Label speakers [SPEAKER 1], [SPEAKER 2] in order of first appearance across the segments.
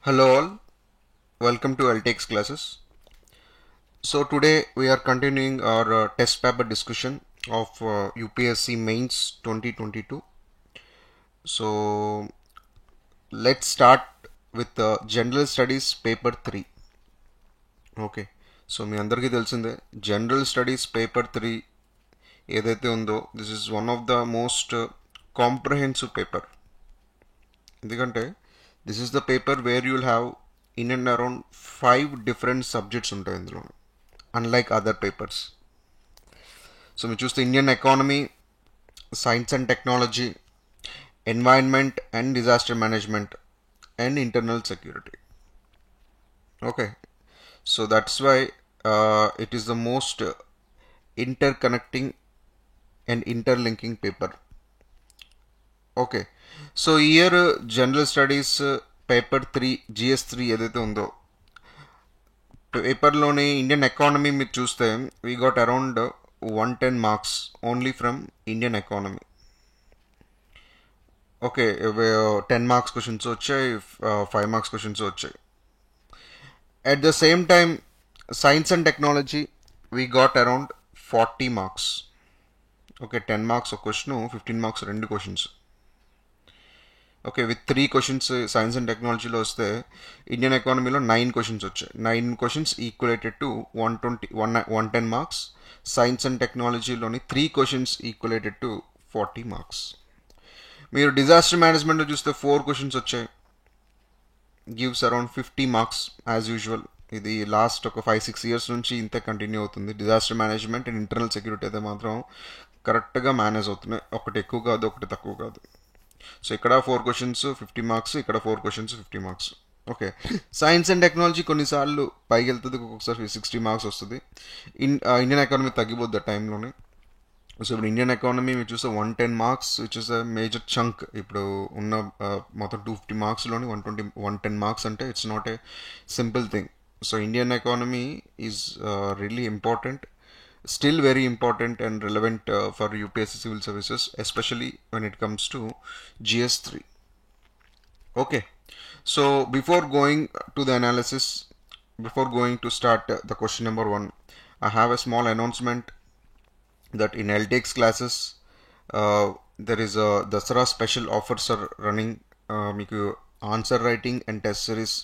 [SPEAKER 1] Hello all, welcome to LTX classes. So today we are continuing our test paper discussion of UPSC Mains 2022. So let's start with General Studies Paper 3. Okay. So మీ అందరికీ తెలిసిందే general studies paper 3 ఏదైతే ఉందో this is one of the most comprehensive paper. ఎందుకంటే this is the paper where you'll have in and around 5 different subjects ఉంటాయి ఇందులో, unlike other papers. So we choose the Indian economy, science and technology, environment and disaster management, and internal security. Okay, so that's why it is the most interconnecting and interlinking paper. Okay, so here general studies paper 3 GS3 ఏదైతే ఉందో పేపర్లోని Indian economy మీరు చూస్తే we got around 110 marks only from Indian economy. Okay, 10 marks questions వచ్చాయి, 5 marks questions వచ్చాయి. At the same time science and technology we got around 40 marks. Okay, 10 marks ఒక question, 15 marks రెండు questions. Okay, with 3 questions science and టెక్నాలజీలో వస్తే Indian ఎకానమీలో 9 questions వచ్చాయి. 9 questions equated to 110 marks. Science and టెక్నాలజీలోని 3 questions equated to 40 marks. మీరు disaster మేనేజ్మెంట్లో చూస్తే 4 క్వశ్చన్స్ వచ్చాయి, gives around 50 marks as usual. ఇది లాస్ట్ ఒక 5-6 ఇయర్స్ నుంచి ఇంతే కంటిన్యూ అవుతుంది. Disaster management and internal security అయితే మాత్రం కరెక్ట్గా మేనేజ్ అవుతున్నాయి, ఒకటి ఎక్కువ కాదు ఒకటి తక్కువ కాదు. సో ఇక్కడ 4 క్వశ్చన్స్ 50 మార్క్స్, ఇక్కడ 4 questions 50 marks. Okay, science and technology కొన్నిసార్లు పైకి వెళ్తుంది, ఒక్కొక్కసారి 60 మార్క్స్ వస్తుంది. ఇండియన్ ఎకానమీ తగ్గిపోద్ది ఆ టైంలోనే. సో ఇప్పుడు ఇండియన్ ఎకానమీ మీరు చూస్తే 110 marks which is a major chunk. ఇప్పుడు ఉన్న మొత్తం 250 మార్క్స్లోని 110 మార్క్స్ అంటే it's not A simple thing. So Indian economy is really important, still very important and relevant for UPSC civil services, especially when it comes to GS3. Okay, so before going to the analysis, before going to start the question number 1, I have a small announcement that in LTX classes there is a Dasara special offers are running. Meeku answer writing and test series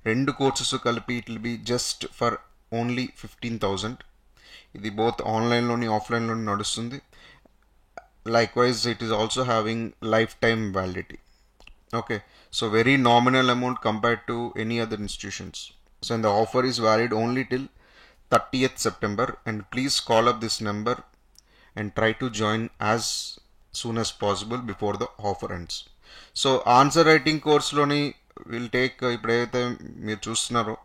[SPEAKER 1] rendu courses కలిపి it will be just for only 15,000. ఇది both ఆన్లైన్లోని ఆఫ్లైన్లోని నడుస్తుంది. Likewise it is also having life time validity. Okay, so very nominal amount compared to any other institutions. So and the offer is valid only till 30th September, and please call up this number and try to join as soon as possible before the offer ends. So answer writing కోర్స్లోని will take, ఇప్పుడు ఏదైతే మీరు చూస్తున్నారో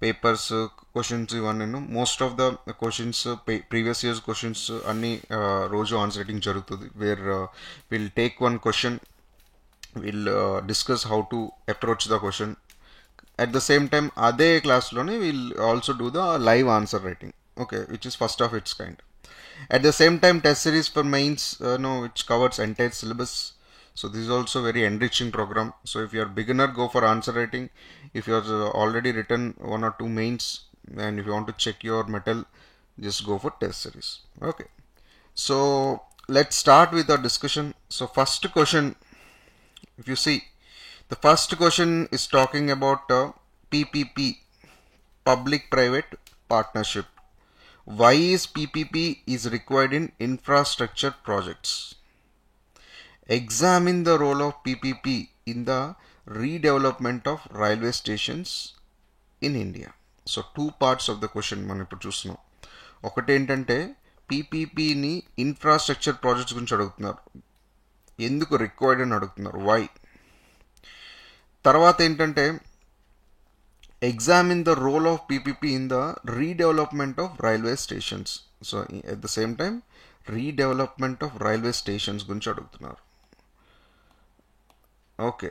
[SPEAKER 1] papers questions ఇవన్నీ, most of the questions previous years questions అన్ని రోజు answer writing జరుగుతుంది. Where will take one question, will discuss how to approach the question. At the same time అదే క్లాస్లోనే will also do the live answer writing. Okay, which is first of its kind. At the same time, test series for mains, which covers entire syllabus. So this is also very enriching program. So if you are beginner, go for answer writing. If you have already written 1 or 2 mains and if you want to check your metal, just go for test series. Okay. So let's start with our discussion. So first question, if you see, the first question is talking about PPP, public-private partnership. Why is PPP is required in infrastructure projects? Examine the role of PPP in the redevelopment of railway stations in India. So 2 parts of the question మనం ఇప్పుడు చూస్తున్నాం. ఒకటి ఏంటంటే పీపీపీని infrastructure projects గురించి అడుగుతున్నారు, ఎందుకు required అని అడుగుతున్నారు, వై. తర్వాత ఏంటంటే examine the role of PPP in the redevelopment of railway stations. So at the same time redevelopment of railway stations గురించి అడుగుతున్నారు. Okay,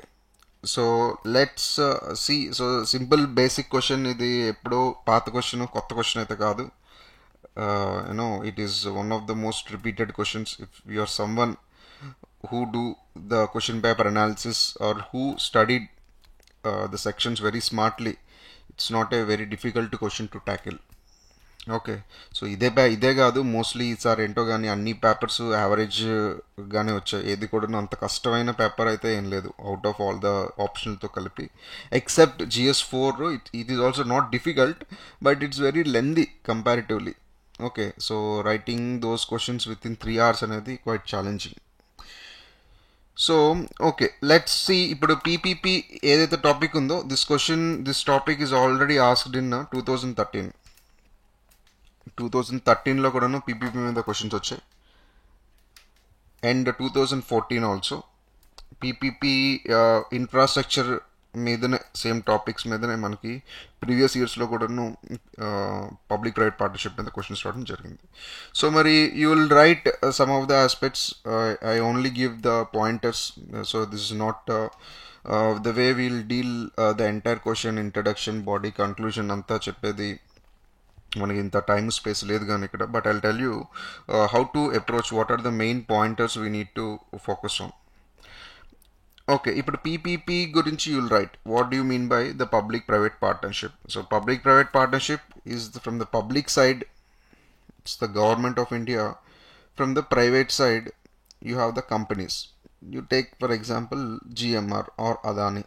[SPEAKER 1] so let's see. So simple basic question ఇది, ఎప్పుడో పాత క్వశ్చన్, కొత్త క్వశ్చన్ అయితే కాదు. It is one of the most repeated questions. If you are someone who do the question paper analysis or who studied the sections very smartly, it's not a very difficult question to tackle. Okay, so ఇదే కాదు, mostly ఈసారి ఏంటో కానీ అన్ని papers యావరేజ్గానే వచ్చాయి. ఏది కూడా అంత కష్టమైన పేపర్ అయితే ఏం లేదు అవుట్ ఆఫ్ ఆల్ ద ఆప్షన్తో కలిపి, except GS4. It is also not difficult, but it's very lengthy comparatively. Okay, so writing those questions within 3 hours అనేది quite challenging. So okay, let's see. ఇప్పుడు PPP ఏదైతే topic ఉందో, this topic is already asked in 2013లో కూడాను PPP మీద questions వచ్చాయి, and 2014 also. PPP infrastructure మీదనే, same topics మీదనే మనకి ప్రీవియస్ ఇయర్స్లో కూడాను పబ్లిక్ ప్రైవేట్ పార్ట్నర్షిప్ మీద క్వశ్చన్స్ రావడం జరిగింది. సో మరి you will write some of the aspects, I only give the pointers. So this is not the way will deal the entire question, introduction, body, conclusion అంతా చెప్పేది మనకి ఇంత time space లేదు కానీ ఇక్కడ. But I'll tell you how to approach, what are the main pointers we need to focus on. Okay, ఇప్పుడు PPP గురించి you'll write, what do you mean by the public private partnership. So public private partnership is from the public side, it's the government of India. From the private side you have the companies. You take for example GMR or Adani.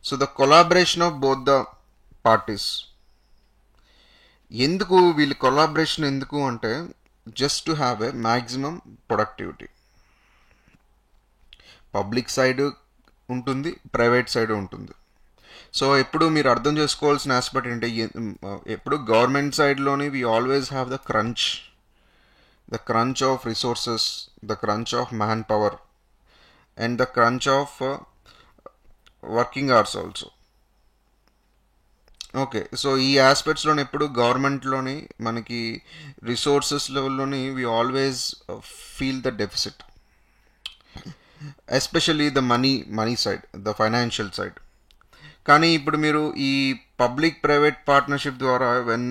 [SPEAKER 1] So the collaboration of both the parties. ఎందుకు వీళ్ళ collaboration ఎందుకు అంటే, just to have a maximum productivity. Public side ఉంటుంది, private side ఉంటుంది. So ఎప్పుడు మీరు అర్థం చేసుకోవాల్సిన ఆస్పెక్ట్ ఏంటంటే, ఎప్పుడు గవర్నమెంట్ సైడ్లోని we always have the crunch of resources, the crunch of manpower, and the crunch of working hours also. Okay, so ఈ ఆస్పెక్ట్స్లోని ఎప్పుడు గవర్నమెంట్లోని మనకి రిసోర్సెస్ లెవెల్లోని we always feel the deficit, especially the money side, the financial side. కానీ ఇప్పుడు మీరు ఈ పబ్లిక్ ప్రైవేట్ పార్ట్నర్షిప్ ద్వారా when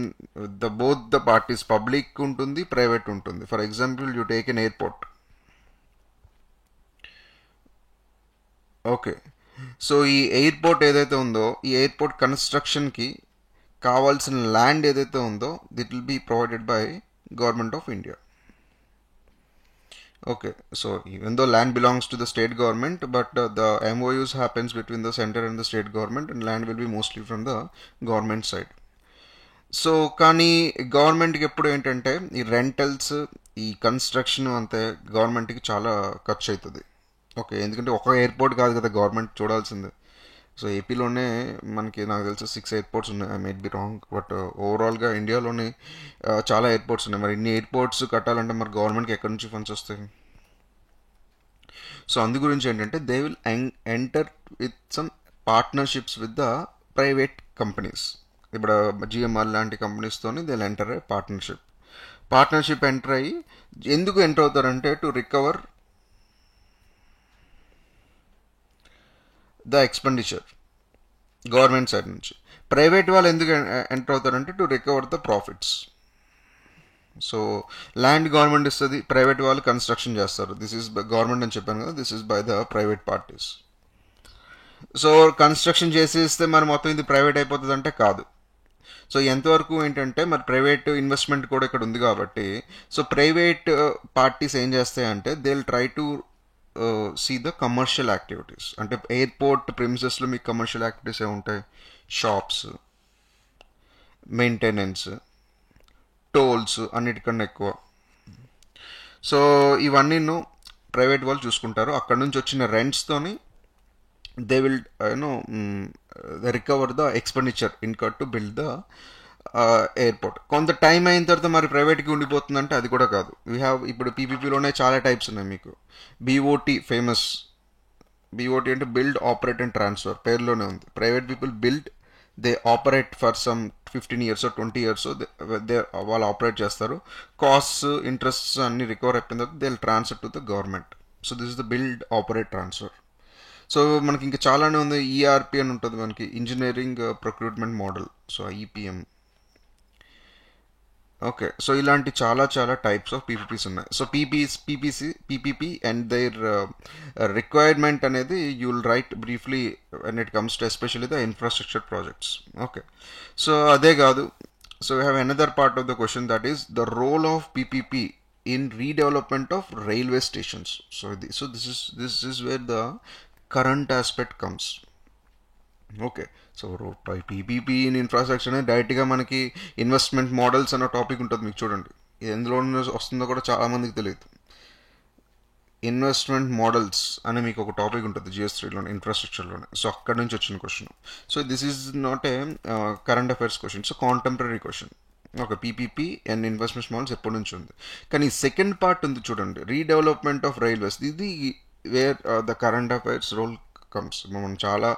[SPEAKER 1] both the parties, public ఉంటుంది, ప్రైవేట్ ఉంటుంది. For example you take an airport. Okay, so ఈ ఎయిర్పోర్ట్ ఏదైతే ఉందో, ఈ ఎయిర్పోర్ట్ కన్స్ట్రక్షన్కి కావాల్సిన ల్యాండ్ ఏదైతే ఉందో, that will be provided by government of India. Okay, so even though land belongs to the state government, but the MOUs happens between the center and the state government, and land will be mostly from the government side. So కానీ గవర్నమెంట్కి ఎప్పుడు ఏంటంటే ఈ rentals, ఈ construction అంతే గవర్నమెంట్కి చాలా ఖర్చు అవుతుంది. ఓకే, ఎందుకంటే ఒక ఎయిర్పోర్ట్ కాదు కదా గవర్నమెంట్ చూడాల్సిందే. సో ఏపీలోనే మనకి నాకు తెలిసి 6 ఎయిర్పోర్ట్స్ ఉన్నాయి, I might be wrong, but ఓవరాల్గా ఇండియాలోని చాలా ఎయిర్పోర్ట్స్ ఉన్నాయి. మరి ఇన్ని ఎయిర్పోర్ట్స్ కట్టాలంటే మరి గవర్నమెంట్కి ఎక్కడి నుంచి ఫండ్స్ వస్తాయి? సో అందు గురించి ఏంటంటే they will enter with some partnerships with the private companies. ఇప్పుడు జిఎంఆర్ లాంటి కంపెనీస్తోని they will enter a partnership enter అయ్యి ఎందుకు ఎంటర్ అవుతారంటే to recover the expenditure government side నుంచి. ప్రైవేట్ వాళ్ళు ఎందుకు ఎంటర్ అవుతారంటే to recover the profits. So land government ఇస్తుంది, ప్రైవేట్ వాళ్ళు కన్స్ట్రక్షన్ చేస్తారు. దిస్ ఈజ్ గవర్నమెంట్ అని చెప్పాను కదా, this is by the private parties. So construction చేసేస్తే మరి మొత్తం ఇది ప్రైవేట్ అయిపోతుంది అంటే కాదు. సో ఎంతవరకు ఏంటంటే మరి ప్రైవేట్ ఇన్వెస్ట్మెంట్ కూడా ఇక్కడ ఉంది కాబట్టి, సో ప్రైవేట్ పార్టీస్ ఏం చేస్తాయంటే they will try to see the commercial activities. అంటే ఎయిర్పోర్ట్ ప్రిమిసెస్లో మీకు కమర్షియల్ యాక్టివిటీస్ ఏముంటాయి? షాప్స్, మెయింటెనెన్స్, టోల్స్ అన్నిటికన్నా ఎక్కువ. సో ఇవన్నీ ప్రైవేట్ వాళ్ళు చూసుకుంటారు. అక్కడ నుంచి వచ్చిన రెంట్స్తోని they will recover the expenditure incurred to build the airport. కొంత టైం అయిన తర్వాత మరి ప్రైవేట్కి ఉండిపోతుందంటే అది కూడా కాదు. ఇప్పుడు పీపీపీలోనే చాలా టైప్స్ ఉన్నాయి. మీకు బీఓటీ ఫేమస్. బీఓటీ అంటే బిల్డ్, ఆపరేట్ అండ్ ట్రాన్స్ఫర్, పేరులోనే ఉంది. Private people build, they operate for some 15 years 20 years they వాళ్ళు ఆపరేట్ చేస్తారు. కాస్ట్స్, ఇంట్రెస్ట్స్ అన్ని రికవర్ అయిపోయిన తర్వాత they will transfer to the government. So this is the build, operate, transfer. So మనకి ఇంకా చాలానే ఉంది. ఈఆర్పి అని ఉంటుంది మనకి, engineering procurement model. So EPM. Okay, so ఇలాంటి చాలా చాలా టైప్స్ ఆఫ్ పీపీపీస్ ఉన్నాయి. So PPP and their requirement అనేది you will write briefly when it comes to especially the infrastructure projects. Okay, so అదే కాదు, so we have another part of the question, that is the role of PPP in redevelopment of railway stations. This is where the current aspect comes. Okay, so PPP in infrastructure అనేది డైరెక్ట్గా మనకి investment models అన్న topic ఉంటుంది. మీకు చూడండి, ఇది ఎందులో వస్తుందో కూడా చాలామందికి తెలియదు. ఇన్వెస్ట్మెంట్ మోడల్స్ అని మీకు ఒక టాపిక్ ఉంటుంది GS3లోనే, ఇన్ఫ్రాస్ట్రక్చర్లోనే. సో అక్కడ నుంచి వచ్చిన question. So this is not a current affairs question, so contemporary question. ఒక పీపీపీ అండ్ ఇన్వెస్ట్మెంట్ మోడల్స్ ఎప్పటి నుంచి ఉంది. కానీ సెకండ్ పార్ట్ ఉంది చూడండి, రీడెవలప్మెంట్ ఆఫ్ రైల్వేస్. ఇది where the current affairs role comes. మనం చాలా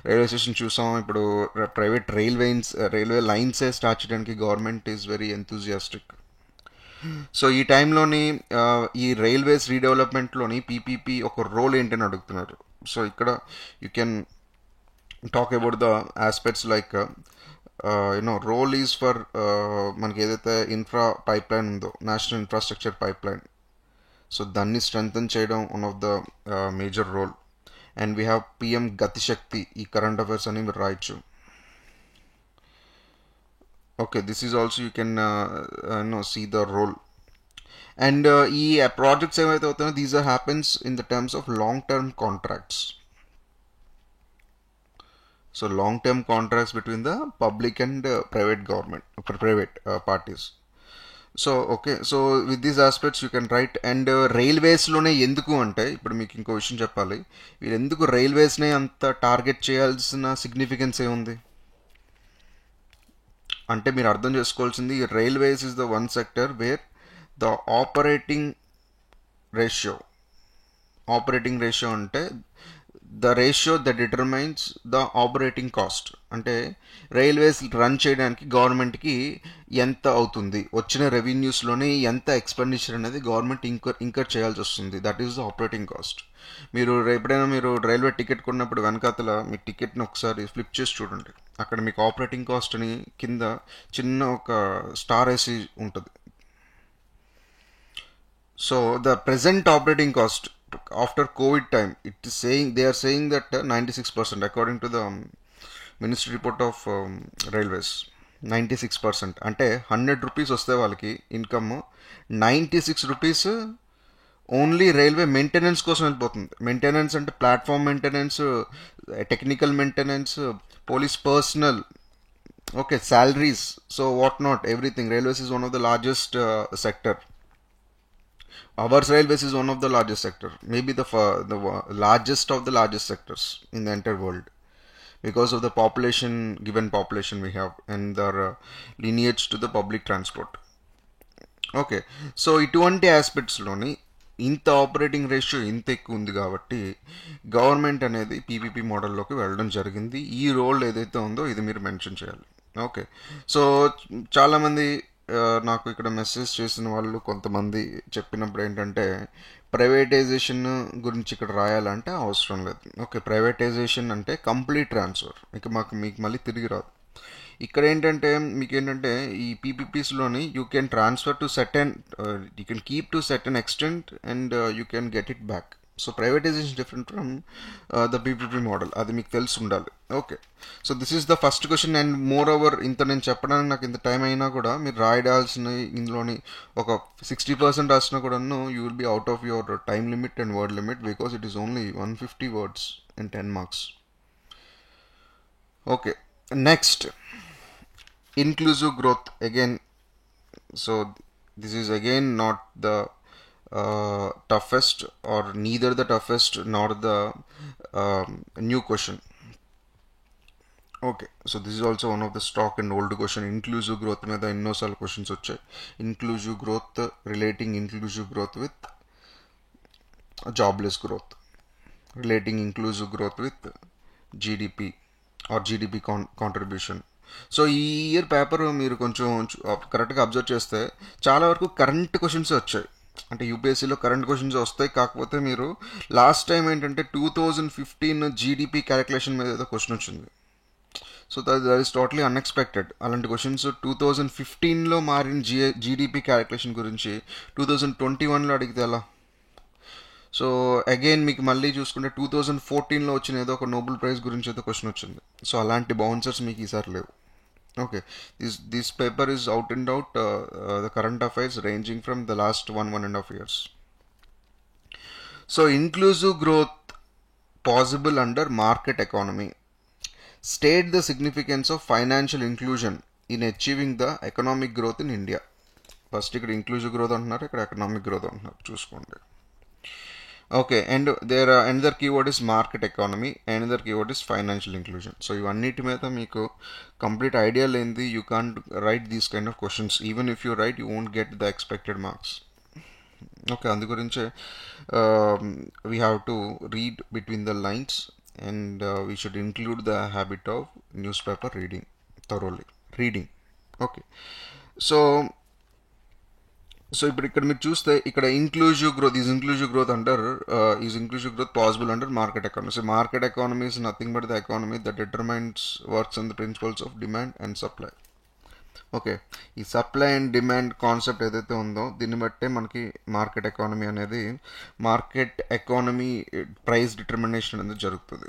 [SPEAKER 1] రైల్వే స్టేషన్ చూసాం. ఇప్పుడు ప్రైవేట్ రైల్వే లైన్సే స్టార్ట్ చేయడానికి government is very enthusiastic. So ఈ టైంలోని ఈ రైల్వేస్ రీడెవలప్మెంట్లోని పీపీపీ ఒక రోల్ ఏంటని అడుగుతున్నారు. సో ఇక్కడ you can talk about the aspects like role is for మనకి ఏదైతే ఇన్ఫ్రా పైప్ లైన్ ఉందో, national infrastructure pipe line, so దాన్ని స్ట్రెంగ్తన్ చేయడం one of the major role. And we have PM Gatishakti, ఈ కరెంట్ అఫైర్స్ అని మీరు రాయొచ్చు. Okay, this is also you can see the role. And ఈ ప్రాజెక్ట్స్ ఏవైతే అవుతాయో these are happens in the terms of long term contracts. So long-term contracts between the public and private parties. So okay, so with these aspects you can write. And railways లోనే ఎందుకు అంటే, ఇప్పుడు మీకు ఇంకో విషయం చెప్పాలి, వీళ్ళు ఎందుకు రైల్వేస్నే అంత టార్గెట్ చేయాల్సిన సిగ్నిఫికెన్స్ ఏముంది అంటే, మీరు అర్థం చేసుకోవాల్సింది, railways is the one sector where the operating ratio అంటే the ratio that determines the operating cost. అంటే రైల్వేస్ రన్ చేయడానికి గవర్నమెంట్కి ఎంత అవుతుంది, వచ్చిన రెవెన్యూస్లోనే ఎంత ఎక్స్పెండిచర్ అనేది గవర్నమెంట్ ఇంకర్ చేయాల్సి వస్తుంది, that is the operating cost. మీరు ఎప్పుడైనా మీరు రైల్వే టికెట్ కొన్నప్పుడు వెనకాతల మీ టికెట్ని ఒకసారి ఫ్లిప్ చేసి చూడండి, అక్కడ మీకు ఆపరేటింగ్ కాస్ట్ అని కింద చిన్న ఒక స్టార్ వేసి ఉంటుంది. So the present operating cost after COVID time, they are saying that 96%, according to the ministry report of railways, 96%. అంటే 100 రూపీస్ వస్తే వాళ్ళకి income, 96 rupees only railway maintenance కోసం వెళ్ళిపోతుంది. మెయింటెనెన్స్ అంటే platform maintenance, technical maintenance, police personnel, okay, salaries, so what not, everything. Railways is one of the largest sector. Our railways is one of the largest sector, maybe the largest of the largest sectors in the entire world, because of the given population we have, and the lineage to the public transport. Okay, so ఇటువంటి ఆస్పెక్ట్స్లోని ఇంత operating ratio ఇంత ఎక్కువ ఉంది కాబట్టి government అనేది PPP మోడల్లోకి వెళ్ళడం జరిగింది. ఈ రోల్ ఏదైతే ఉందో ఇది మీరు మెన్షన్ చేయాలి. ఓకే, సో చాలామంది నాకు ఇక్కడ మెసేజ్ చేసిన వాళ్ళు కొంతమంది చెప్పినప్పుడు ఏంటంటే, ప్రైవేటైజేషన్ గురించి ఇక్కడ రాయాలంటే అవసరం లేదు. ఓకే, ప్రైవేటైజేషన్ అంటే కంప్లీట్ ట్రాన్స్ఫర్, మీకు మళ్ళీ తిరిగి రాదు. ఇక్కడ ఏంటంటే ఈ పీపీపీస్లోని you can transfer to certain, you can keep to certain extent and you can get it back. So privatization different from the PPP model, అది మీకు తెలిసి ఉండాలి. Okay, so this is the first question. And more over ఇంత నేను చెప్పడానికి నాకు ఇంత time అయినా కూడా మీరు రాయడాల్సిన ఇందులోని ఒక 60% రాసినా కూడాను you will be out of your time limit and word limit, because it is only 150 words in 10 marks. Okay, next inclusive growth again. So this is again not the toughest, or neither the toughest nor the new question. Okay, so this is also one of the stock and old question. Inclusive growth మీద ఎన్నోసార్లు questions వచ్చాయి. Inclusive growth, relating inclusive growth with jobless growth, relating inclusive growth with GDP or GDP contribution. So ఈ year paper మీరు కొంచెం కరెక్ట్గా observe చేస్తే చాలా వరకు కరెంట్ క్వశ్చన్స్ వచ్చాయి. అంటే యూపీఎస్సీలో కరెంట్ క్వశ్చన్స్ వస్తాయి, కాకపోతే మీరు లాస్ట్ టైం ఏంటంటే 2015 జీడిపి క్యాలిక్యులేషన్ మీద ఏదో క్వశ్చన్ వచ్చింది. So that is totally unexpected. అలాంటి క్వశ్చన్స్ 2015లో మారిన జీడిపి క్యాలిక్యులేషన్ గురించి 2021లో అడిగితే ఎలా? సో అగైన్ మీకు మళ్ళీ చూసుకుంటే 2014లో వచ్చిన ఏదో ఒక నోబెల్ ప్రైజ్ గురించి ఏదో క్వశ్చన్ వచ్చింది. సో అలాంటి బౌన్సర్స్ మీకు ఈసారి లేవు. Okay, this paper is out and out the current affairs ranging from the last 1.5 years. So inclusive growth possible under market economy. State the significance of financial inclusion in achieving the economic growth in India. First ఇక్కడ inclusive growth అంటున్నారు, ఇక్కడ economic growth అంటున్నారు, చూసుకోండి. Okay, and there another keyword is market economy, another keyword is financial inclusion. So ఇవన్నిటి మీద మీకు complete idea లేనిది you can't write these kind of questions. Even if you write you won't get the expected marks. Okay, అందు గురించే we have to read between the lines and we should include the habit of newspaper reading thoroughly. Okay, so ఇప్పుడు ఇక్కడ మీరు చూస్తే ఇక్కడ inclusive growth is inclusive growth possible under market economy. So market economy is nothing but the economy that determines works on the principles of demand and supply. Okay, ఈ supply and demand concept ఏదైతే ఉందో దీన్ని బట్టే మనకి market economy అనేది price determination అనేది జరుగుతుంది.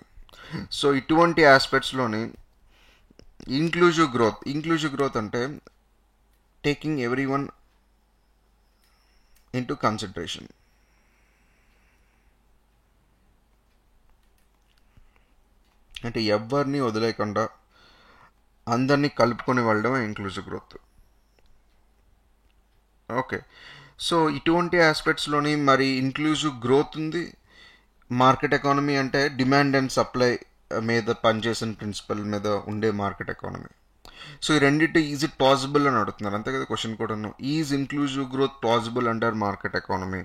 [SPEAKER 1] So ఇటువంటి ఆస్పెక్ట్స్లోని ఇంక్లూజివ్ గ్రోత్ అంటే taking everyone into consideration. అంటే ఎవరిని వదిలేకుండా అందరినీ కలుపుకొని వెళ్ళడమే ఇంక్లూజివ్ గ్రోత్. ఓకే, సో ఇటువంటి ఆస్పెక్ట్స్లోని మరి ఇంక్లూజివ్ గ్రోత్ ఉంది. మార్కెట్ ఎకానమీ అంటే డిమాండ్ అండ్ సప్లై మీద పనిచేసిన ప్రిన్సిపల్ మీద ఉండే మార్కెట్ ఎకానమీ. సో ఈ రెండింటి ఈజ్ ఇట్ పాసిబుల్ అని అడుగుతున్నారు, అంతే కదా క్వశ్చన్ కూడాను. Is inclusive growth possible under market economy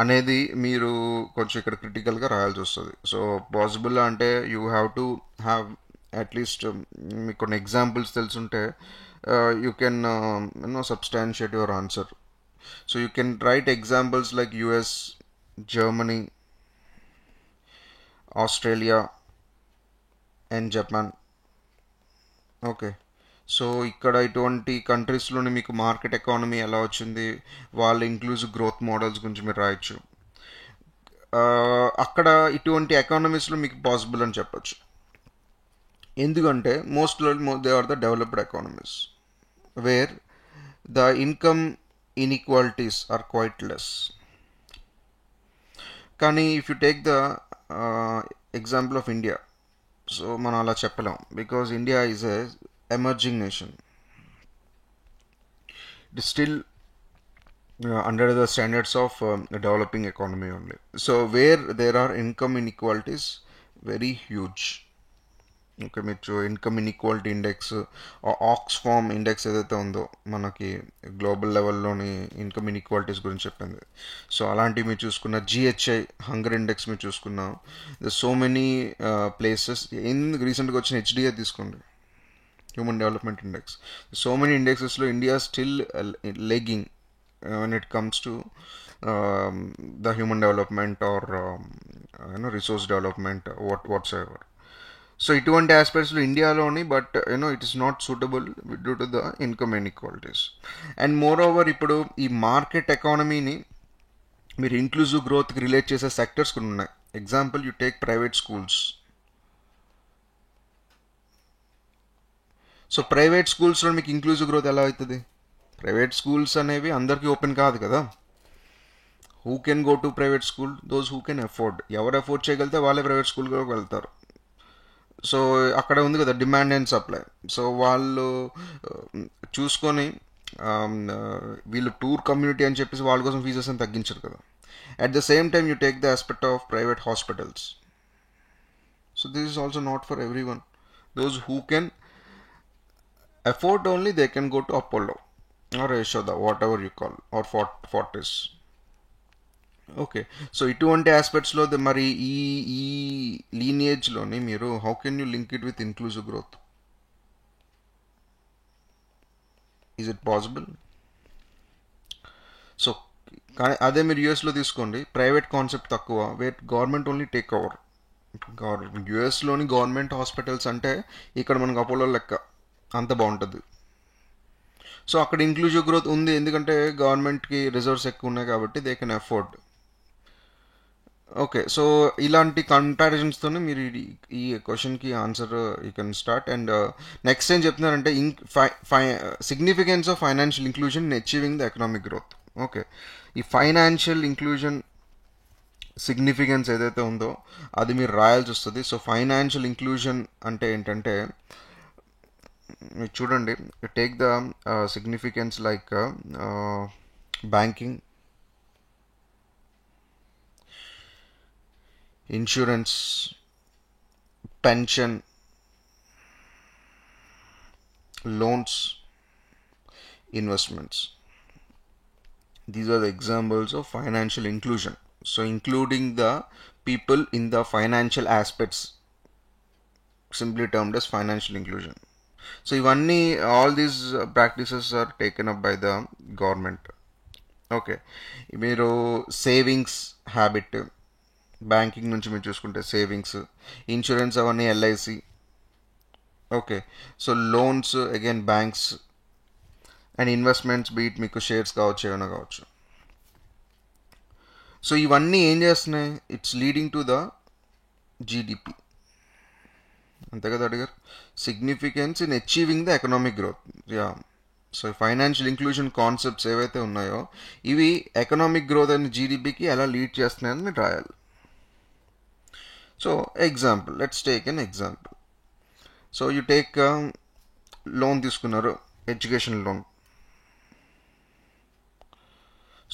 [SPEAKER 1] అనేది మీరు కొంచెం ఇక్కడ క్రిటికల్గా రాయాల్సి వస్తుంది. సో పాసిబుల్ అంటే you have to have at least మీకు కొన్ని ఎగ్జాంపుల్స్ తెలుసుంటే you can substantiate your answer. So you can right examples like US, Germany, Australia and Japan. Okay, so ఇక్కడ ఇటువంటి కంట్రీస్లోని మీకు మార్కెట్ ఎకానమీ ఎలా వచ్చింది, వాళ్ళ ఇంక్లూజివ్ గ్రోత్ మోడల్స్ గురించి మీరు రాయొచ్చు. అక్కడ ఇటువంటి ఎకానమీస్లో మీకు పాసిబుల్ అని చెప్పచ్చు. ఎందుకంటే they are the developed economies where the income inequalities are quite less. కానీ if you take the example of India, so మనం అలా చెప్పలేం, because India is a emerging nation. It is still under the standards of developing economy only. So where there are income inequalities very huge. Okay, మీరు income inequality index, Oxfam index ఏదైతే ఉందో మనకి global లెవెల్లోని income inequalities గురించి చెప్పింది. So అలాంటివి మీరు చూసుకున్న GHI hunger index మీరు చూసుకున్న సో మెనీ ప్లేసెస్. రీసెంట్గా వచ్చిన హెచ్డిఏ తీసుకోండి, human development index. So many ఇండెక్సెస్లో India still lagging when it comes to the human development or resource development whatsoever. So ఇటువంటి ఆస్పెక్ట్స్లో ఇండియాలోని, but it is not suitable due to the income inequalities. And more over ఇప్పుడు ఈ market ఎకానమీని మీరు inclusive గ్రోత్కి relate చేసే sectors కొన్ని ఉన్నాయి. Example you take private schools. So private స్కూల్స్లో మీకు ఇంక్లూజివ్ గ్రోత్ ఎలా అవుతుంది? ప్రైవేట్ స్కూల్స్ అనేవి అందరికీ ఓపెన్ కాదు కదా. Who can go to private school? Those who can afford. ఎవరు అఫోర్డ్ చేయగలిగితే వాళ్ళే ప్రైవేట్ స్కూల్కి వెళ్తారు. సో అక్కడ ఉంది కదా డిమాండ్ అండ్ సప్లై. సో వాళ్ళు చూసుకొని వీళ్ళు టూర్ కమ్యూనిటీ అని చెప్పేసి వాళ్ళ కోసం ఫీజెస్ అని తగ్గించరు కదా. At the same time you take the aspect of private hospitals. So this is also not for every one. Those who can afford only, they can go to Apollo or Yashoda, whatever you call, or Fortis. Okay, so ఇటువంటి ఆస్పెక్ట్స్లో మరి ఈ లీనియేజ్లోని మీరు how can you link it with inclusive growth? Is it possible? So కానీ అదే మీరు యూఎస్లో తీసుకోండి, ప్రైవేట్ కాన్సెప్ట్ తక్కువ, where government only take over యుఎస్లోని గవర్నమెంట్ హాస్పిటల్స్ అంటే ఇక్కడ మనకు అపోలో లెక్క అంత బాగుంటుంది. సో అక్కడ ఇంక్లూజివ్ గ్రోత్ ఉంది, ఎందుకంటే గవర్నమెంట్కి రిజర్వ్స్ ఎక్కువ ఉన్నాయి కాబట్టి they can afford. Okay, so ఇలాంటి కంపారిజన్స్తోనే మీరు ఈ క్వశ్చన్కి answer you can start. And next ఏం చెప్తున్నారంటే significance of financial inclusion in achieving the economic growth. Okay, ఈ ఫైనాన్షియల్ ఇంక్లూజన్ సిగ్నిఫికెన్స్ ఏదైతే ఉందో అది మీరు రాయాల్సి వస్తుంది. సో ఫైనాన్షియల్ ఇంక్లూజన్ అంటే ఏంటంటే మీరు చూడండి, take the significance like banking, insurance, pension, loans, investments. These are the examples of financial inclusion. So including the people in the financial aspects, simply termed as financial inclusion. So ivanni all these practices are taken up by the government. Okay, మీరు savings habit, banking నుంచి మీరు చూసుకుంటే savings, insurance అవన్నీ LIC. Okay, so loans again banks, and investments beat మీకు shares కావచ్చు, ఏమైనా కావచ్చు. So ఇవన్నీ ఏం చేస్తున్నాయి, it's leading to the GDP, అంతే కదా అడిగారు. Significance in achieving the economic growth. Yeah, so financial inclusion concepts ఏవైతే ఉన్నాయో ఇవి ఎకనామిక్ గ్రోత్ అండ్ జీడిపికి ఎలా లీడ్ చేస్తున్నాయని మీరు రాయాలి. So example, let's take an example. So you take loan తీసుకున్నారు, ఎడ్యుకేషన్ లోన్.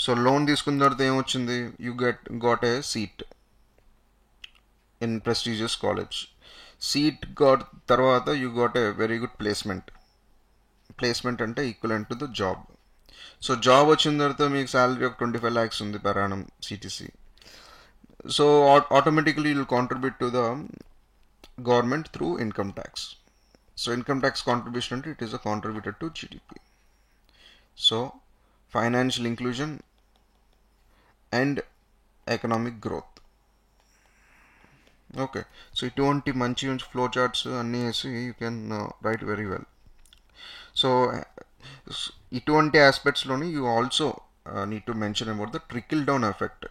[SPEAKER 1] సో లోన్ తీసుకున్న తర్వాత ఏమొచ్చింది, you got a seat in prestigious college. Seat got తర్వాత you got a very good placement. Placement అంటే equivalent to the job. So job వచ్చిన తర్వాత మీకు salary ఒక 25 lakhs ఉంది per annum CTC. So automatically you will contribute to the government through income tax. So income tax contribution, it is a contributor to GDP. So financial inclusion and economic growth. Okay, so ఇటువంటి మంచి flow charts అన్నీ వేసి you can write very well. So ఇటువంటి ఆస్పెక్ట్స్లోని you also need to mention about the trickle down effect.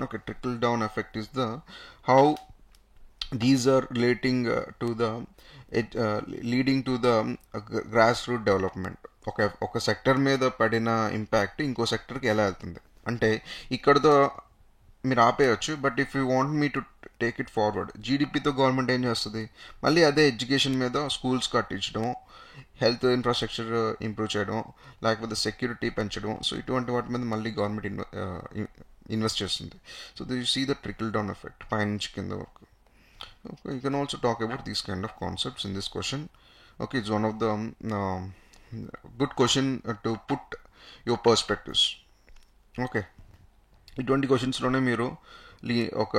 [SPEAKER 1] Okay, trickle down effect is the how these are relating to the leading to the grassroots development. ఒక sector మీద పడిన impact ఇంకో సెక్టర్కి ఎలా వెళ్తుంది అంటే ఇక్కడతో మీరు ఆపేయచ్చు. But if you want me to take it forward, జీడిపితో గవర్నమెంట్ ఏం చేస్తుంది, మళ్ళీ అదే ఎడ్యుకేషన్ మీద స్కూల్స్ కట్టించడం, హెల్త్ ఇన్ఫ్రాస్ట్రక్చర్ ఇంప్రూవ్ చేయడం, లేకపోతే సెక్యూరిటీ పెంచడం. సో ఇటువంటి వాటి మీద మళ్ళీ గవర్నమెంట్ ఇన్వెస్ట్ చేస్తుంది. So you see the trickle down effect పైనుంచి కింద వరకు. Okay, you can also talk about these kind of concepts in this question. Okay, it's one of the good question to put your perspectives. Okay, ఇటువంటి క్వశ్చన్స్లోనే మీరు ఒక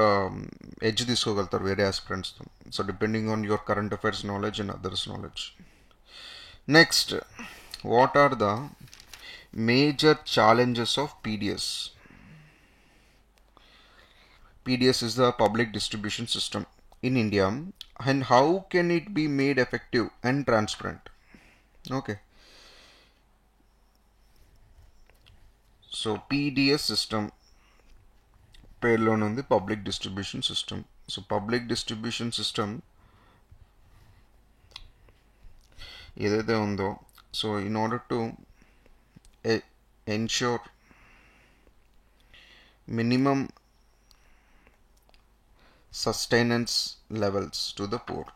[SPEAKER 1] edge తీసుకోగలుగుతారు వేరే ఆస్పిరెంట్స్తో. So depending on your current affairs knowledge and others knowledge. Next, what are the major challenges of PDS? PDS is the public distribution system in India, and how can it be made effective and transparent? Okay, so PDS system పేర్లోనే ఉంది public distribution system. So public distribution system ఏదైతే ఉందో, so in order to ensure minimum sustenance levels to the poor.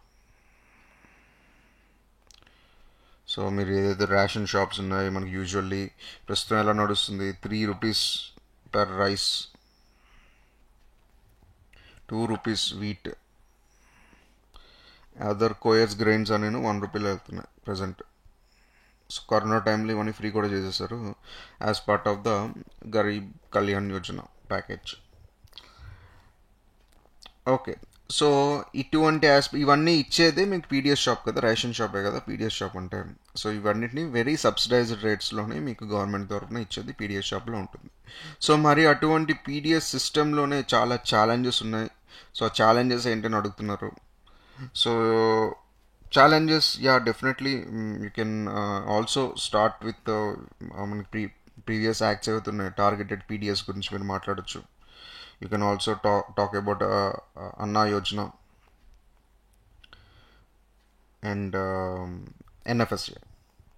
[SPEAKER 1] So మీరు ఏదైతే ration shops ఉన్నాయో మనకి usually ప్రస్తుతం ఎలా నడుస్తుంది, 3 rupees per rice, 2 rupees wheat, other coarse grains అనేవి 1 రూపీలో వెళ్తున్నాయి ప్రజెంట్. సో కరోనా టైంలో ఇవన్నీ ఫ్రీ కూడా చేసేసారు as part of the Garib Kalyan Yojana package. Okay, so ఇటువంటి ఇవన్నీ ఇచ్చేదే మీకు PDS షాప్ కదా, రేషన్ షాపే కదా PDS షాప్ అంటే. సో ఇవన్నిటిని వెరీ సబ్సిడైజ్డ్ రేట్స్లోనే మీకు గవర్నమెంట్ తరఫున ఇచ్చేది PDS షాప్లో ఉంటుంది. సో మరి అటువంటి PDS సిస్టంలోనే చాలా ఛాలెంజెస్ ఉన్నాయి. సో ఆ ఛాలెంజెస్ ఏంటని అడుగుతున్నారు. So challenges, yeah, definitely. You can also start with మనకి ప్రీవియస్ యాక్ట్స్ అవుతున్నాయి టార్గెటెడ్ పీడిఎస్ గురించి మీరు మాట్లాడొచ్చు. You can also talk about Anna Yojana and NFSA,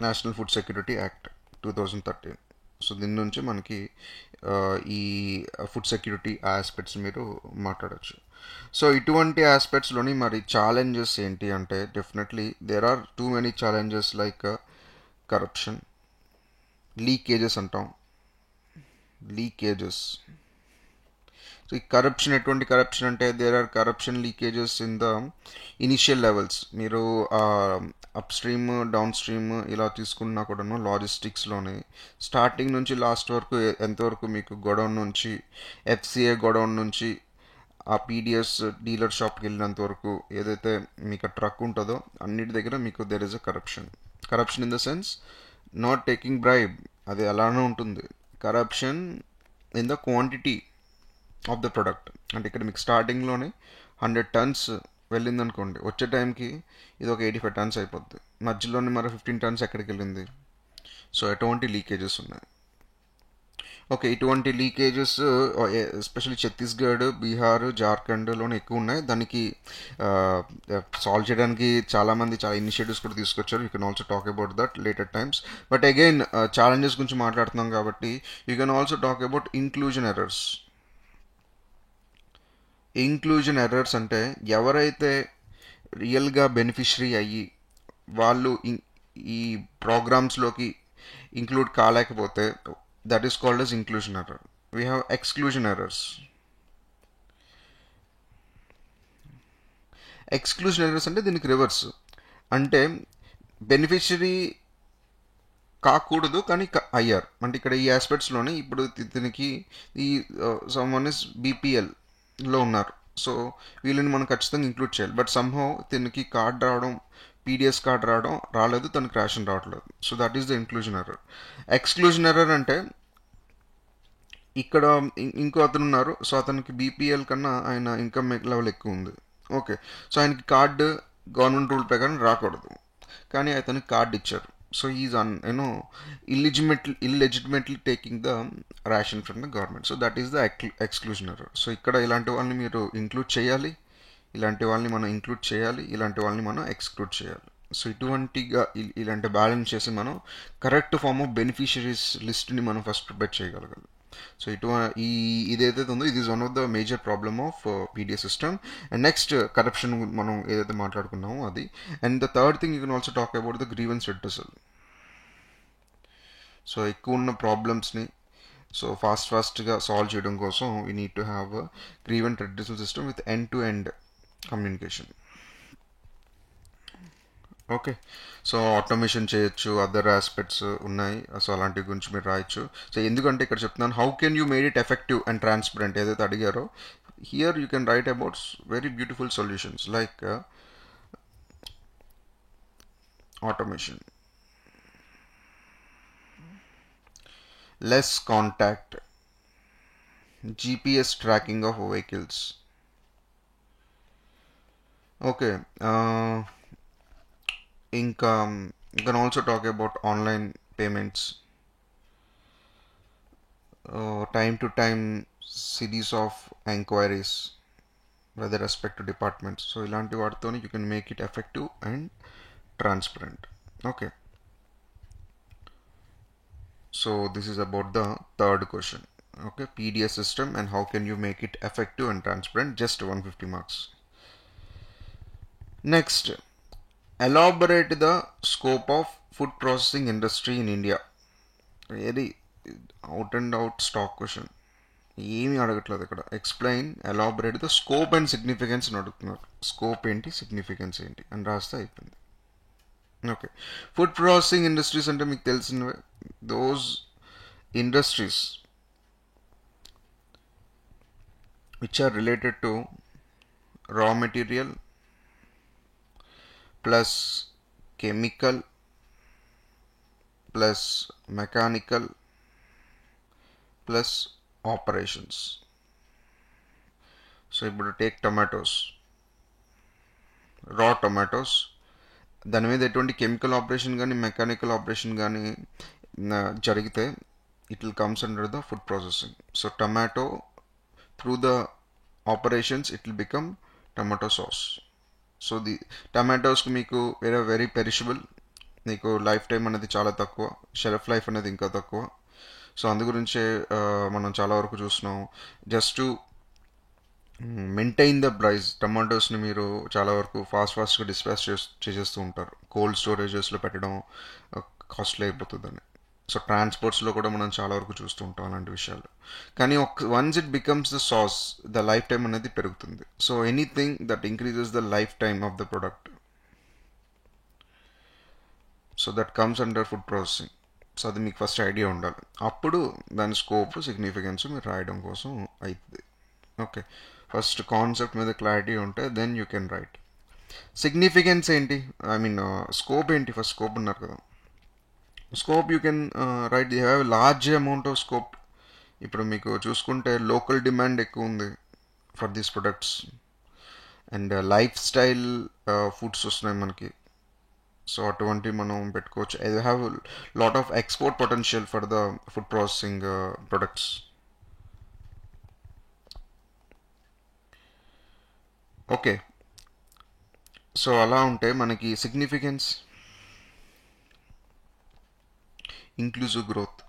[SPEAKER 1] national food security act 2013. So దీని నుంచి మనకి ఈ ఫుడ్ సెక్యూరిటీ ఆస్పెక్ట్స్ మీరు మాట్లాడచ్చు. సో ఇటువంటి ఆస్పెక్ట్స్లోని మరి ఛాలెంజెస్ ఏంటి అంటే definitely there are too many challenges like corruption, leakages అంటాం, లీకేజెస్. సో ఈ కరప్షన్, ఎటువంటి కరప్షన్ అంటే there are corruption leakages in the initial levels. మీరు అప్ స్ట్రీమ్ డౌన్ స్ట్రీమ్ ఇలా తీసుకున్నా కూడాను లాజిస్టిక్స్లోనే స్టార్టింగ్ నుంచి లాస్ట్ వరకు ఎంతవరకు మీకు గొడౌన్ నుంచి ఎఫ్సిఏ గొడౌన్ నుంచి ఆ పీడిఎస్ డీలర్ షాప్కి వెళ్ళినంత వరకు ఏదైతే మీకు ట్రక్ ఉంటుందో అన్నిటి దగ్గర మీకు there is a corruption. Corruption in the sense not taking bribe, అది అలానే ఉంటుంది. Corruption in the quantity of the product. అంటే ఇక్కడ మీకు స్టార్టింగ్లోనే 100 tons వెళ్ళిందనుకోండి, వచ్చే టైంకి ఇది ఒక 85 tons అయిపోద్ది. మధ్యలోనే మరి 15 tons ఎక్కడికి వెళ్ళింది. సో ఎటువంటి లీకేజెస్ ఉన్నాయి. ఓకే, ఇటువంటి లీకేజెస్ ఎస్పెషల్లీ ఛత్తీస్గఢ్, బీహార్, జార్ఖండ్లోనే ఎక్కువ ఉన్నాయి. దానికి సాల్వ్ చేయడానికి చాలామంది చాలా ఇనిషియేటివ్స్ కూడా తీసుకొచ్చారు. You can also talk about that later times. But again challenges గురించి మాట్లాడుతున్నాం కాబట్టి you can also talk about inclusion errors. Inclusion errors అంటే ఎవరైతే రియల్గా బెనిఫిషరీ అయ్యి వాళ్ళు ఈ ప్రోగ్రామ్స్లోకి ఇంక్లూడ్ కాలేకపోతే that is called as inclusion error. We have exclusion errors. Exclusion errors అంటే దీనికి రివర్స్. అంటే బెనిఫిషరీ కాకూడదు కానీ అయ్యారు. అంటే ఇక్కడ ఈ ఆస్పెక్ట్స్లోనే ఇప్పుడు దీనికి ఈ సమ్వన్ ఇస్ బీపీఎల్లో ఉన్నారు. సో వీళ్ళని మనం ఖచ్చితంగా ఇంక్లూడ్ చేయాలి. బట్ సమ్హౌ దీనికి కార్డ్ రావడం, పీడిఎస్ కార్డ్ రావడం రాలేదు, తనకి రేషన్ రావట్లేదు. So that is the inclusion error. Exclusion error అంటే ఇక్కడ ఇంకో అతను ఉన్నారు. సో అతనికి బీపీఎల్ కన్నా ఆయన ఇన్కమ్ లెవెల్ ఎక్కువ ఉంది. ఓకే, సో ఆయనకి కార్డు గవర్నమెంట్ రూల్ ప్రకారం రాకూడదు, కానీ అతనికి కార్డు ఇచ్చారు. So is illegitimately taking the ration from the government. So that is the exclusion error. So ఇక్కడ ఇలాంటి వాళ్ళని మీరు ఇంక్లూడ్ చేయాలి, ఇలాంటి వాళ్ళని మనం ఇంక్లూడ్ చేయాలి, ఇలాంటి వాళ్ళని మనం ఎక్స్క్లూడ్ చేయాలి. సో ఇటువంటిగా ఇలాంటి బ్యాలెన్స్ చేసి మనం కరెక్ట్ ఫామ్ ఆఫ్ బెనిఫిషరీస్ లిస్ట్ని మనం ఫస్ట్ ప్రిపేర్ చేయగలగాలి. సో ఇదైతే ఉందో ఇది is one of the major problem of PDS system. And next corruption మనం ఏదైతే మాట్లాడుకున్నామో అది. And the third thing you can also talk about the grievance redressal. So ఎక్కువ ఉన్న ప్రాబ్లమ్స్ని సో ఫాస్ట్గా సాల్వ్ చేయడం కోసం we need to have grievance redressal system with end to end communication. Okay, so automation చేయొచ్చు, అదర్ ఆస్పెక్ట్స్ ఉన్నాయి. So అలాంటి గురించి మీరు రాయొచ్చు. సో ఎందుకంటే ఇక్కడ చెప్తున్నాను how can you made it effective and transparent ఏదైతే అడిగారో here you can write about very beautiful solutions like automation, less contact, GPS tracking of vehicles. Okay, income. You can also talk about online payments, time to time series of enquiries with respect to departments. So ilanti vaadtoni you can make it effective and transparent. Okay, so this is about the third question. Okay, PDS system and how can you make it effective and transparent. Just 150 marks. Next, elaborate the scope of food processing industry in India. Very out and out stock question. ఏమీ అడగట్లేదు ఇక్కడ. Explain, elaborate the scope and significance అని అడుగుతున్నారు. Scope ఏంటి, significance ఏంటి అని రాస్తే అయిపోయింది. ఓకే, ఫుడ్ ప్రాసెసింగ్ ఇండస్ట్రీస్ అంటే మీకు తెలిసినవే. Those industries which are related to raw material plus chemical plus mechanical plus operations. So ఇప్పుడు టేక్ టొమాటోస్, రా టొమాటోస్, దాని మీద ఎటువంటి కెమికల్ ఆపరేషన్ కానీ మెకానికల్ ఆపరేషన్ కానీ జరిగితే it will comes under the food processing. So tomato through the operations it will become tomato sauce. So the టమాటోస్కి మీకు very perishable, మీకు లైఫ్ టైం అనేది చాలా తక్కువ, షెల్ఫ్ లైఫ్ అనేది ఇంకా తక్కువ. సో అందు గురించే మనం చాలా వరకు చూస్తున్నాం, just to maintain the price టమాటోస్ని మీరు చాలా వరకు ఫాస్ట్గా డిస్పాచ్ చేసేస్తూ ఉంటారు. కోల్డ్ స్టోరేజెస్లో పెట్టడం కాస్ట్లీ అయిపోతుందని. సో ట్రాన్స్పోర్ట్స్లో కూడా మనం చాలా వరకు చూస్తూ ఉంటాం అలాంటి విషయాలు. కానీ once it becomes the sauce, the life time అనేది పెరుగుతుంది. So anything that increases the life time of the product, so that comes under food processing. So అది మీకు ఫస్ట్ ఐడియా ఉండాలి, అప్పుడు దాని స్కోప్ సిగ్నిఫికెన్స్ మీరు రాయడం కోసం అవుతుంది. ఓకే, ఫస్ట్ కాన్సెప్ట్ మీద క్లారిటీ ఉంటే then you can write. Significance ఏంటి, ఐ మీన్ స్కోప్ ఏంటి, ఫస్ట్ స్కోప్ ఉన్నారు కదా. Scope you can write, they have large amount of scope. ఇప్పుడు మీకు చూసుకుంటే లోకల్ డిమాండ్ ఎక్కువ ఉంది for these products, and lifestyle foods వస్తున్నాయి మనకి. సో అటువంటి మనం పెట్టుకోవచ్చు. They have lot of export potential for the food processing products. Okay, so అలా ఉంటే మనకి significance, inclusive growth,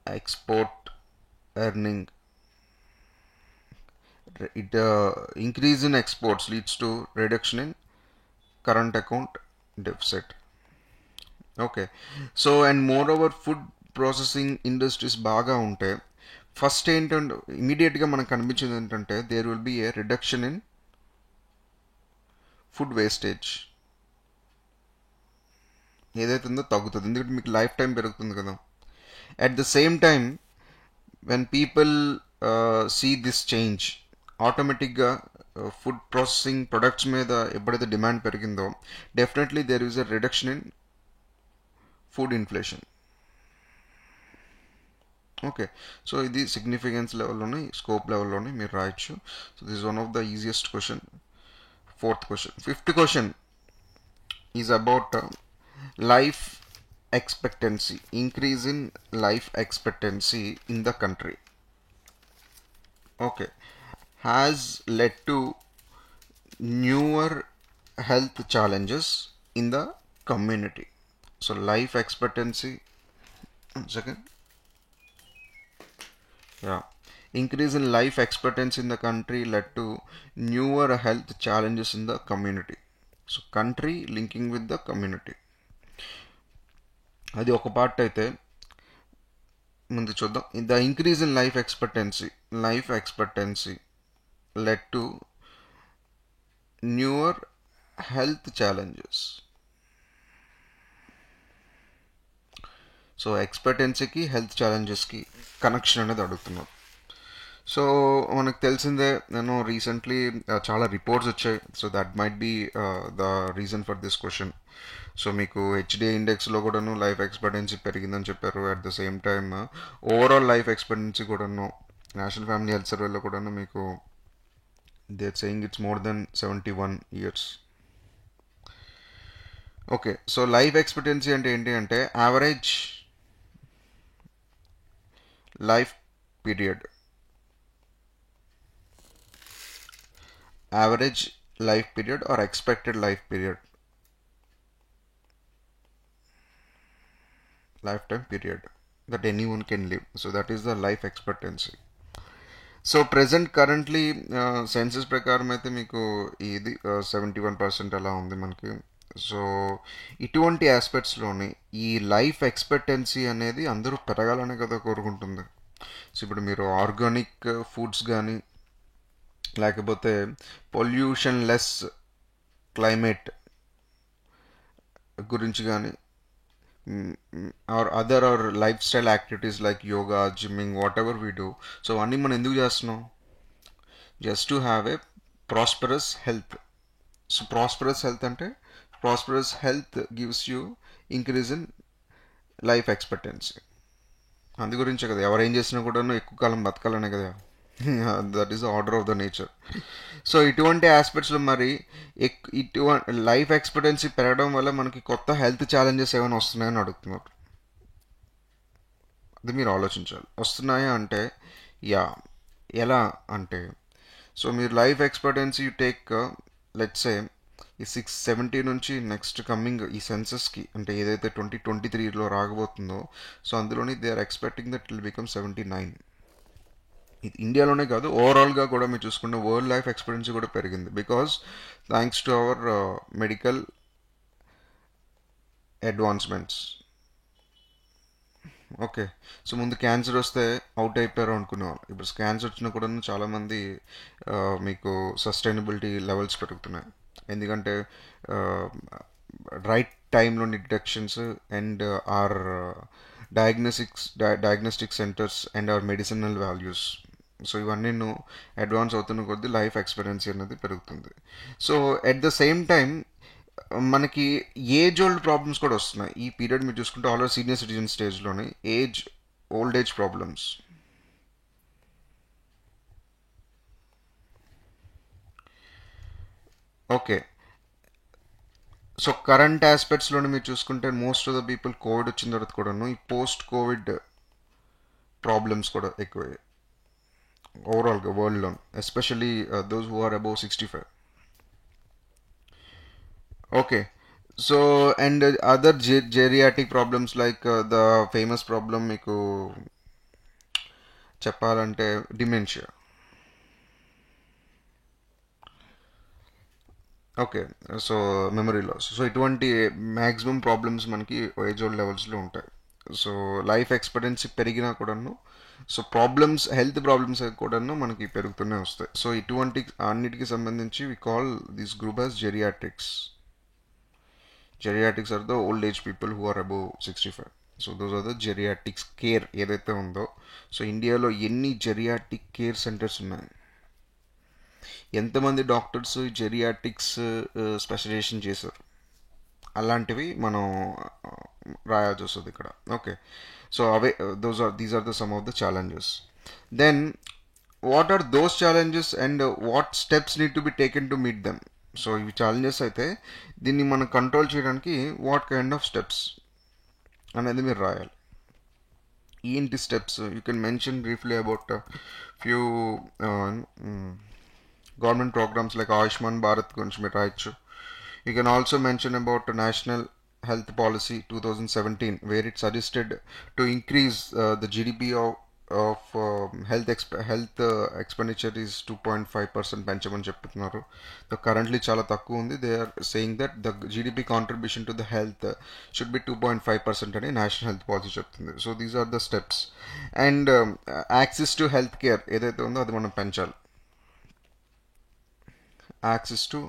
[SPEAKER 1] export earning, it increase in exports leads to reduction in current account deficit. Okay, so and moreover food processing industries బాగా ఉంటే first ఏంటంటే ఇమీడియట్గా మనకు కనిపించేది ఏంటంటే there will be a reduction in food wastage. ఏదైతే ఉందో తగ్గుతుంది, ఎందుకంటే మీకు లైఫ్ టైం పెరుగుతుంది కదా. At the same time when people see this change, ఆటోమేటిక్గా ఫుడ్ ప్రాసెసింగ్ ప్రొడక్ట్స్ మీద ఎప్పుడైతే డిమాండ్ పెరిగిందో definitely there is a reduction in food inflation. Okay, so ఇది సిగ్నిఫికెన్స్ లెవెల్లోనే, స్కోప్ లెవెల్లోనే మీరు రాయొచ్చు. So this one of the easiest question. Fourth question, fifth question is about life expectancy, increase in life expectancy in the country, okay, has led to newer health challenges in the community. So life expectancy, one second, yeah, increase in life expectancy in the country led to newer health challenges in the community. So country linking with the community, అది ఒక part అయితే ముందు చూద్దాం. The increase in life expectancy led to newer health challenges. So ఎక్స్పెక్టెన్సీకి health ఛాలెంజెస్కి connection అనేది అడుగుతున్నాం. So మనకు తెలిసిందే, నేను రీసెంట్లీ చాలా రిపోర్ట్స్ వచ్చాయి. So that might be the reason for this question. So మీకు హెచ్డిఐ ఇండెక్స్లో కూడాను లైఫ్ ఎక్స్పెక్టెన్సీ పెరిగిందని చెప్పారు. At the same time overall life expectancy కూడాను నేషనల్ ఫ్యామిలీ హెల్త్ సర్వేలో కూడాను మీకు they saying it's more than 71 years. Okay, so life expectancy అంటే ఏంటి అంటే average life period, average life period or expected life period, lifetime period that anyone can live. So that is the life expectancy. So present currently census ప్రకారం అయితే మీకు ఇది 71% అలా ఉంది మనకి. సో ఇటువంటి ఆస్పెక్ట్స్లోని ఈ లైఫ్ ఎక్స్పెక్టెన్సీ అనేది అందరూ పెరగాలనే కదా కోరుకుంటుంది. సో ఇప్పుడు మీరు ఆర్గానిక్ ఫుడ్స్ కానీ లేకపోతే పొల్యూషన్ లెస్ క్లైమేట్ గురించి కానీ or other or life style activities like yoga, gymming, whatever we do, so అన్నీ మనం ఎందుకు చేస్తున్నాం? Just to have a prosperous health. So prosperous health అంటే prosperous health gives you increase in life expectancy. అందు గురించే కదా ఎవరు ఏం చేసినా కూడా ఎక్కువ కాలం బతకాలనే కదా. That is the order of the nature. So ఇటువంటి ఆస్పెక్ట్స్లో మరి ఇటువంటి లైఫ్ ఎక్స్పెక్టెన్సీ పెరగడం వల్ల మనకి కొత్త హెల్త్ ఛాలెంజెస్ ఏమైనా వస్తున్నాయని అడుగుతున్నారు. అది మీరు ఆలోచించాలి. వస్తున్నాయా అంటే యా. ఎలా అంటే, సో మీరు life expectancy you take let's say ఈ 670 నుంచి నెక్స్ట్ కమింగ్ ఈ సెన్సస్కి అంటే ఏదైతే 2023లో రాకపోతుందో, సో అందులోని they are expecting that it will become 79. ఇది ఇండియాలోనే కాదు, ఓవరాల్గా కూడా మీరు చూసుకుంటే వరల్డ్ లైఫ్ ఎక్స్పెక్టెన్సీ కూడా పెరిగింది because thanks to our medical advancements. Okay. So ముందు క్యాన్సర్ వస్తే అవుట్ అయిపోయారు అనుకునేవాళ్ళు. ఇప్పుడు క్యాన్సర్ వచ్చినా కూడా చాలామంది మీకు సస్టైనబిలిటీ లెవెల్స్ పెరుగుతున్నాయి. ఎందుకంటే రైట్ టైంలో detections and or diagnostic centres and or medicinal values. So ఇవన్నీ అడ్వాన్స్ అవుతున్న కొద్దీ లైఫ్ ఎక్స్పెక్టెన్సీ అనేది పెరుగుతుంది. So at the same time మనకి ఏజ్ ఓల్డ్ ప్రాబ్లమ్స్ కూడా వస్తున్నాయి ఈ పీరియడ్. మీరు చూసుకుంటే ఆల్రెడీ సీనియర్ సిటిజన్ స్టేజ్లోనే old age problems. Okay. So current ఆస్పెక్ట్స్లోనే మీరు చూసుకుంటే most of the people Covid వచ్చిన తర్వాత కూడాను ఈ పోస్ట్ కోవిడ్ ప్రాబ్లమ్స్ కూడా ఎక్కువయ్యాయి ఓవరాల్గా వరల్డ్లో, especially those who are above 65. Okay. So and other geriatric problems like the famous problem మీకు చెప్పాలంటే dementia. Okay. So memory loss. So ఇటువంటి మ్యాక్సిమం ప్రాబ్లమ్స్ మనకి ఏజ్ ఓల్డ్ లెవెల్స్లో ఉంటాయి. సో లైఫ్ ఎక్స్పెక్టెన్సీ పెరిగినా కూడాను సో ప్రాబ్లమ్స్ హెల్త్ ప్రాబ్లమ్స్ కూడాను మనకి పెరుగుతూనే వస్తాయి. సో ఇటువంటి అన్నిటికి సంబంధించి we call this group as geriatrics. Geriatrics are the old age people who are above 65. So those are the geriatrics care ఏదైతే ఉందో. సో ఇండియాలో ఎన్ని జెరియాటిక్ కేర్ సెంటర్స్ ఉన్నాయి, ఎంతమంది డాక్టర్స్ జెరియాటిక్స్ స్పెషలైజేషన్ చేశారు, అలాంటివి మనం రాయాల్సి వస్తుంది ఇక్కడ. ఓకే. సో అవే these are the some of the challenges. Then what are those challenges and what steps need to be taken to meet them. So ఇవి ఛాలెంజెస్ అయితే దీన్ని మనం కంట్రోల్ చేయడానికి వాట్ కైండ్ ఆఫ్ స్టెప్స్ అనేది మీరు రాయాలి. ఏంటి steps? You can mention briefly about few government programmes like Ayushman Bharat గురించి మీరు రాయొచ్చు. You can also mention about national health policy 2017 where it suggested to increase the GDP of health expenditure is 2.5% పెంచమని చెప్తున్నారు. So currently చాలా తక్కువ ఉంది. They are saying that the GDP contribution to the health should be 2.5% అని national health policy చెప్తుంది. So these are the steps. And access to health care ఏదైతే ఉందో అది మనం పెంచాలి. Access to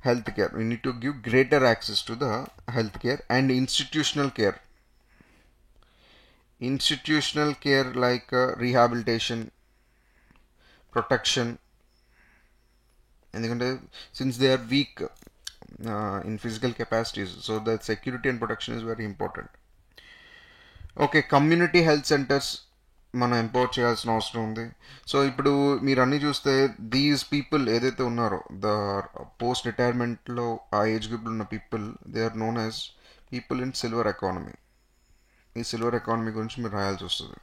[SPEAKER 1] healthcare, we need to give greater access to the healthcare and institutional care like rehabilitation, protection, ఎందుకంటే since they are weak in physical capacities, so the security and protection is very important. Okay. Community health centres మనం empower చేయాల్సిన అవసరం ఉంది. So ఇప్పుడు మీరు అన్నీ చూస్తే these people ఏదైతే ఉన్నారో ద పోస్ట్ రిటైర్మెంట్లో ఆ ఏజ్ గ్రూప్లో ఉన్న people they are known as people in silver economy. ఈ సిల్వర్ ఎకానమీ గురించి మీరు రాయాల్సి వస్తుంది.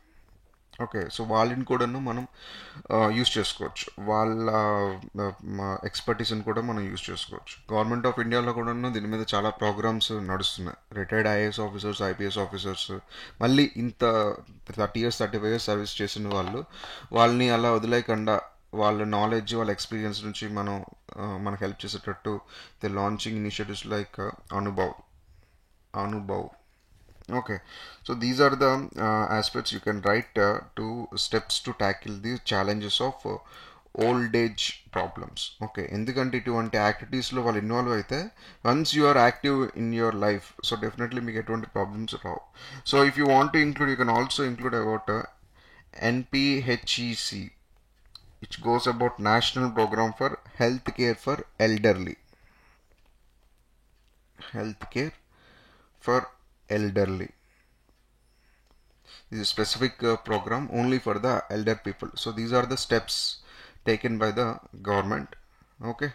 [SPEAKER 1] ఓకే. సో వాళ్ళని కూడాను మనం యూస్ చేసుకోవచ్చు, వాళ్ళ ఎక్స్పర్టీస్ని కూడా మనం యూస్ చేసుకోవచ్చు. గవర్నమెంట్ ఆఫ్ ఇండియాలో కూడాను దీని మీద చాలా ప్రోగ్రామ్స్ నడుస్తున్నాయి. Retired IAS officers, IPS officers, మళ్ళీ ఇంత 30 years 35 years సర్వీస్ చేసిన వాళ్ళని అలా వదిలేయకుండా వాళ్ళ నాలెడ్జ్ వాళ్ళ ఎక్స్పీరియన్స్ నుంచి మనకు హెల్ప్ చేసేటట్టు the launching initiatives like Anubhav. Okay, so these are the aspects you can write to steps to tackle the challenges of old age problems. Okay, ఎందుకంటే ఇటువంటి యాక్టివిటీస్లో వాళ్ళు ఇన్వాల్వ్ అయితే once you are active in your life so definitely మీకు ఎటువంటి problems రావు. So if you want to include you can also include about NPHEC which goes about National Program for Health Care for Elderly. Health care for elderly. This is a specific program only for the elder people. So these are the steps taken by the government. Okay.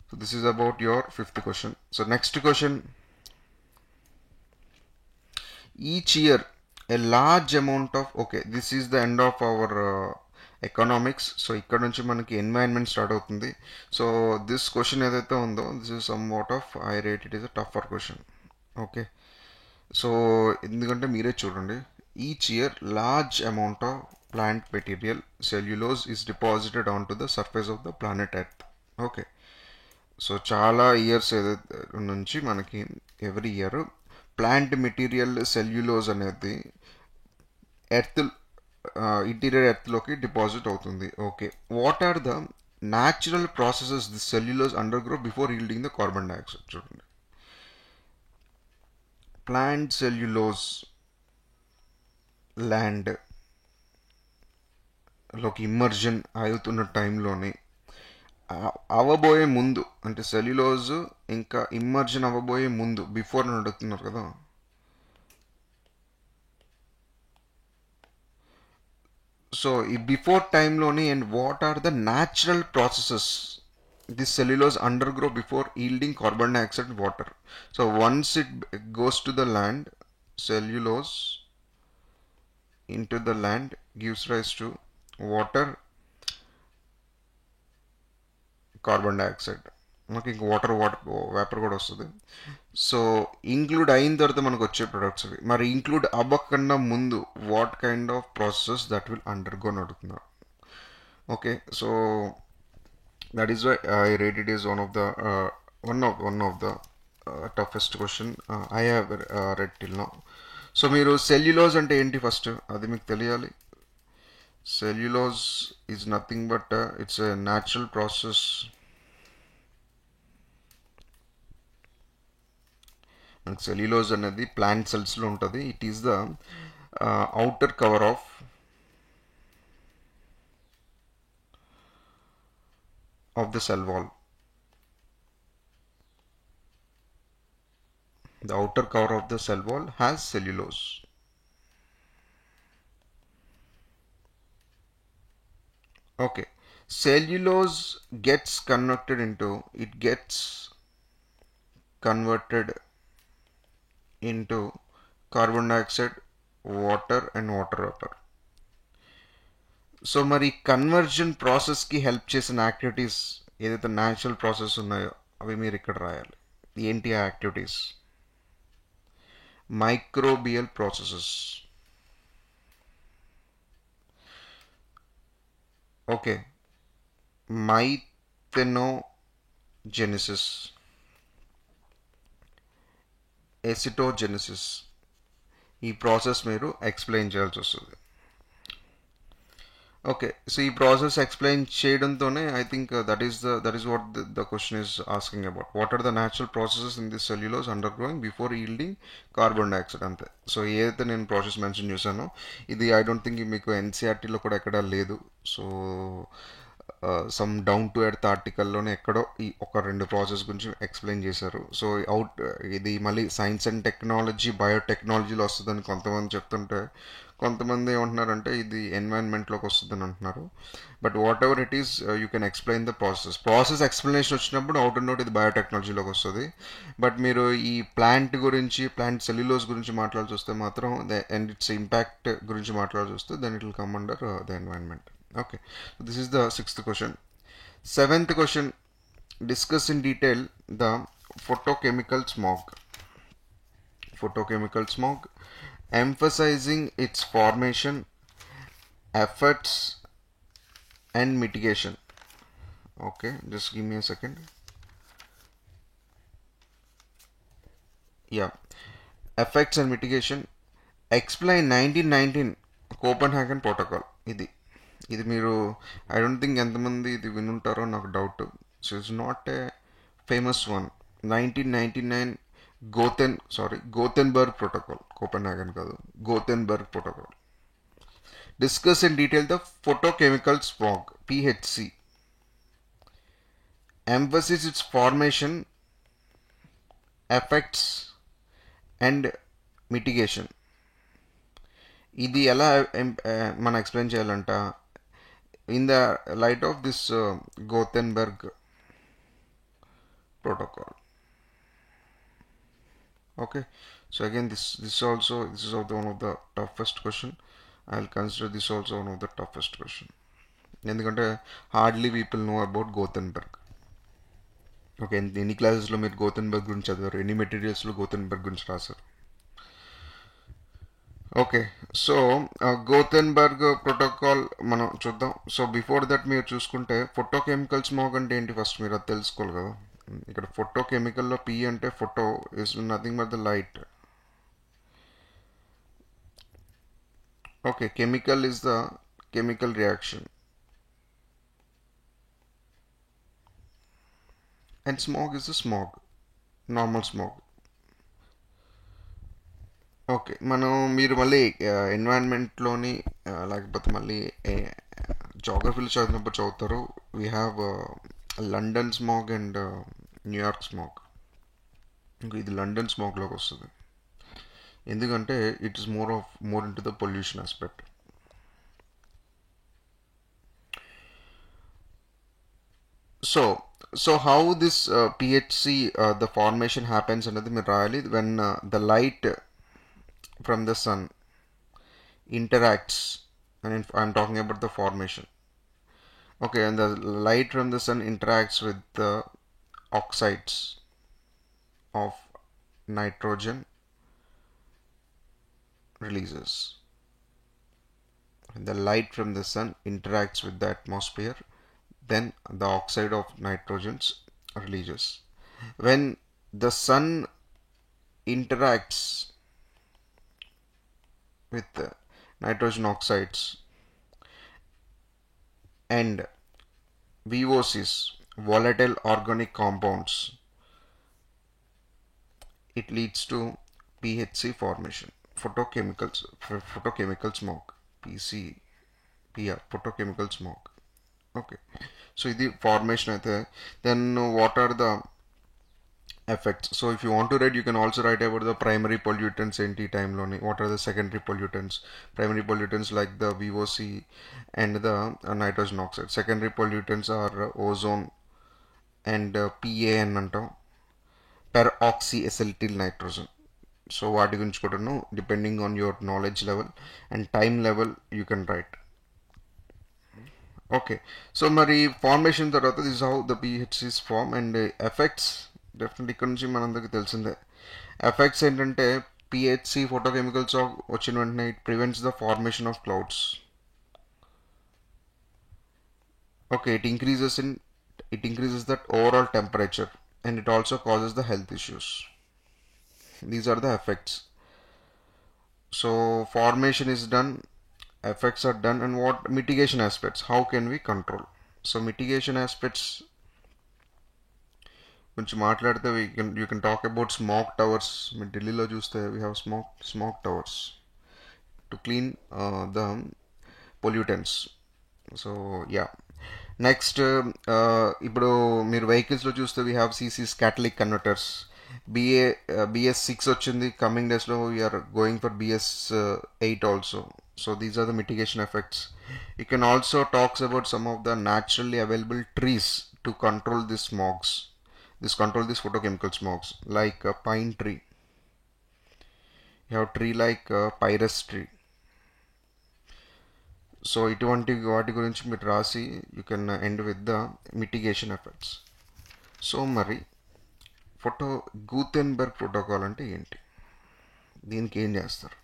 [SPEAKER 1] So this is about your fifth question. So next question. Each year a large amount of, okay, this is the end of our economics. So ఇక్కడ నుంచి మనకి environment start అవుతుంది. So this question ఏదైతే ఉందో this is some what of I rate it is a టఫర్ question. Okay, so ఎందుకంటే మీరే చూడండి, each year large amount of plant material cellulose is deposited on to the surface of the planet earth. Okay, so చాలా years ఏదైతే నుంచి మనకి every year plant material cellulose అనేది earth interior ఎర్త్లోకి deposit అవుతుంది. Okay, what are the natural processes the cellulose undergrow before yielding the carbon dioxide? చూడండి, plant cellulose land లోకి immersion అవుతున్న టైంలోనే అవ్వబోయే ముందు, అంటే సెల్యులోజ్ ఇంకా ఇమ్మర్జన్ అవ్వబోయే ముందు, బిఫోర్ అని అడుగుతున్నారు కదా. సో ఈ బిఫోర్ టైంలోని and what are the natural processes this cellulose undergrow before yielding carbon dioxide water? So once it goes to the land, cellulose into the land gives rise to water, carbon dioxide, మనకి ఇంక water vapour కూడా వస్తుంది. So include అయిన తర్వాత మనకు వచ్చే products అవి. మరి ఇంక్లూడ్ అవ్వకుండా ముందు what kind of process that will undergo అని అడుగుతున్నారు. Okay, so that is why I rate it is one of the toughest question I have read till now. So మీరు సెల్యులోజ్ అంటే ఏంటి ఫస్ట్ అది మీకు తెలియాలి. Cellulose is nothing but it's a natural process. మనకి cellulose అనేది plant సెల్స్లో ఉంటుంది. It is the outer cover of the cell wall. The outer cover of the cell wall has cellulose. Okay, cellulose gets converted into carbon dioxide, water and water vapor. So మరి conversion ప్రాసెస్కి help చేసిన activities ఏదైతే natural process ఉన్నాయో అవి మీరు ఇక్కడ రాయాలి. ఏంటి ఆ activities? Microbial processes. Okay, methanogenesis, acetogenesis, ఈ ప్రాసెస్ మీరు ఎక్స్ప్లెయిన్ చేయాల్సి వస్తుంది. ఓకే, సో ఈ ప్రాసెస్ ఎక్స్ప్లెయిన్ చేయడంతోనే I think that is what the question is asking about. What are the natural processes in this cellulose under growing before yielding carbon dioxide, అంతే. So ఏదైతే నేను process mention చేశానో ఇది I don't think మీకు ఎన్సీఆర్టీలో కూడా ఎక్కడా లేదు. So some down to earth ఆర్టికల్లోనే ఎక్కడో ఈ ఒక రెండు ప్రాసెస్ గురించి ఎక్స్ప్లెయిన్ చేశారు. సో ఇది మళ్ళీ సైన్స్ అండ్ టెక్నాలజీ బయోటెక్నాలజీలో వస్తుందని కొంతమంది చెప్తుంటే, కొంతమంది ఏమంటున్నారంటే ఇది ఎన్వైరన్మెంట్లోకి వస్తుందని అంటున్నారు. But what ever it is you can explain the process explanation వచ్చినప్పుడు అవుట్ అండ్ అవుట్ ఇది బయోటెక్నాలజీలోకి వస్తుంది. బట్ మీరు ఈ ప్లాంట్ సెల్యులోజ్ గురించి మాట్లాడాల్సి వస్తే మాత్రం అండ్ ఇట్స్ ఇంపాక్ట్ గురించి మాట్లాడాల్సి వస్తే then it will come under the environment. Okay, so this is the sixth question. Seventh question, discuss in detail the photochemical smog. Photochemical smog, emphasizing its formation, effects and mitigation. Okay, just give me a second. Yeah, effects and mitigation. Explain 1919 Copenhagen Protocol. ఇది మీరు I don't think ఎంతమంది ఇది వినుంటారో నాకు doubt. So it's not a famous one. 1999 Gothenburg protocol, Copenhagen కాదు, Gothenburg protocol. Discuss in detail the photochemical smog, PHC. Emphasize its formation, effects and mitigation. ఇది ఎలా మనం ఎక్స్ప్లెయిన్ చేయాలంట in the light of this Gothenburg protocol. Okay, so again this also this is also one of the toughest question. I'll consider this also one of the toughest question ఎందుకంటే hardly people know about Gothenburg. Okay, ఎన్ని క్లాసెస్లో మీరు గోతెన్బర్గ్ గురించి చదివారు, ఎన్ని మెటీరియల్స్లో గోతెన్బర్గ్ గురించి రాశారు? Okay, so గోతెన్బర్గ్ protocol మనం చూద్దాం. సో బిఫోర్ దట్ మీరు చూసుకుంటే ఫోటోకెమికల్ స్మోక్ అంటే ఏంటి ఫస్ట్ మీరు అది తెలుసుకోవాలి కదా. ఇక్కడ ఫోటోకెమికల్లో పి అంటే photo is nothing but the light. Okay, chemical is the chemical reaction and smoke is the smoke, normal smoke. Okay, మీరు మళ్ళీ ఎన్వైరన్మెంట్లోని లేకపోతే మళ్ళీ జాగ్రఫీలో చదివినప్పుడు చదువుతారు. We have London smoke and New York smoke. ఇది లండన్ స్మోక్లోకి వస్తుంది ఎందుకంటే it is more in to the pollution aspect. So how this PHC the formation happens అనేది మీరు రాయాలి. when the light from the sun interacts, and I'm talking about the formation. Okay, and the light from the sun interacts with the oxides of nitrogen releases. When the light from the sun interacts with the atmosphere, then the oxide of nitrogens releases. When the sun interacts with the nitrogen oxides and VOCs, volatile organic compounds, it leads to PHC formation, photochemical smoke, PR, photochemical smoke. Okay, so ఇది formation అయితే. Then what are the effects? So if you want to write, you can also write about the primary pollutants ఏంటి ఈ టైంలోని. What are the secondary pollutants? Primary pollutants like the VOC and the nitrogen oxide. Secondary pollutants are ozone and PAN అంటాం, per oxy acetyl nitrogen. So వాటి గురించి కూడాను depending on your knowledge level and time level you can write. Okay, so మరి formation తర్వాత this how the PHCs form. And effects definitely ఇక్కడ నుంచి మనందరికీ తెలిసిందే. ఎఫెక్ట్స్ ఏంటంటే పిహెచ్సి ఫోటోకెమికల్స్ వచ్చిన వెంటనే it prevents the formation of clouds. Okay, it increases that overall temperature and it also causes the health issues. These are the effects. So formation is done, effects are done, and what mitigation aspects? How can we control? So mitigation aspects కొంచెం మాట్లాడితే you can talk about smoke towers. మీరు ఢిల్లీలో చూస్తే we have smoke towers to clean the pollutants. So yeah, next ఇప్పుడు మీరు వెహికల్స్లో చూస్తే we have CCs, catalytic converters. BS6 వచ్చింది, కమింగ్ డేస్లో we are going for BS8 also. So these are the mitigation effects. You can also talks about some of the naturally available trees to control this smogs, this photochemical smogs, like pine tree. You have tree like pyrus tree. So ఇటువంటి వాటి గురించి మీరు రాసి you can end with the mitigation effects. So మరి గూతెన్బర్గ్ protocol అంటే ఏంటి, దీనికి ఏం చేస్తారు?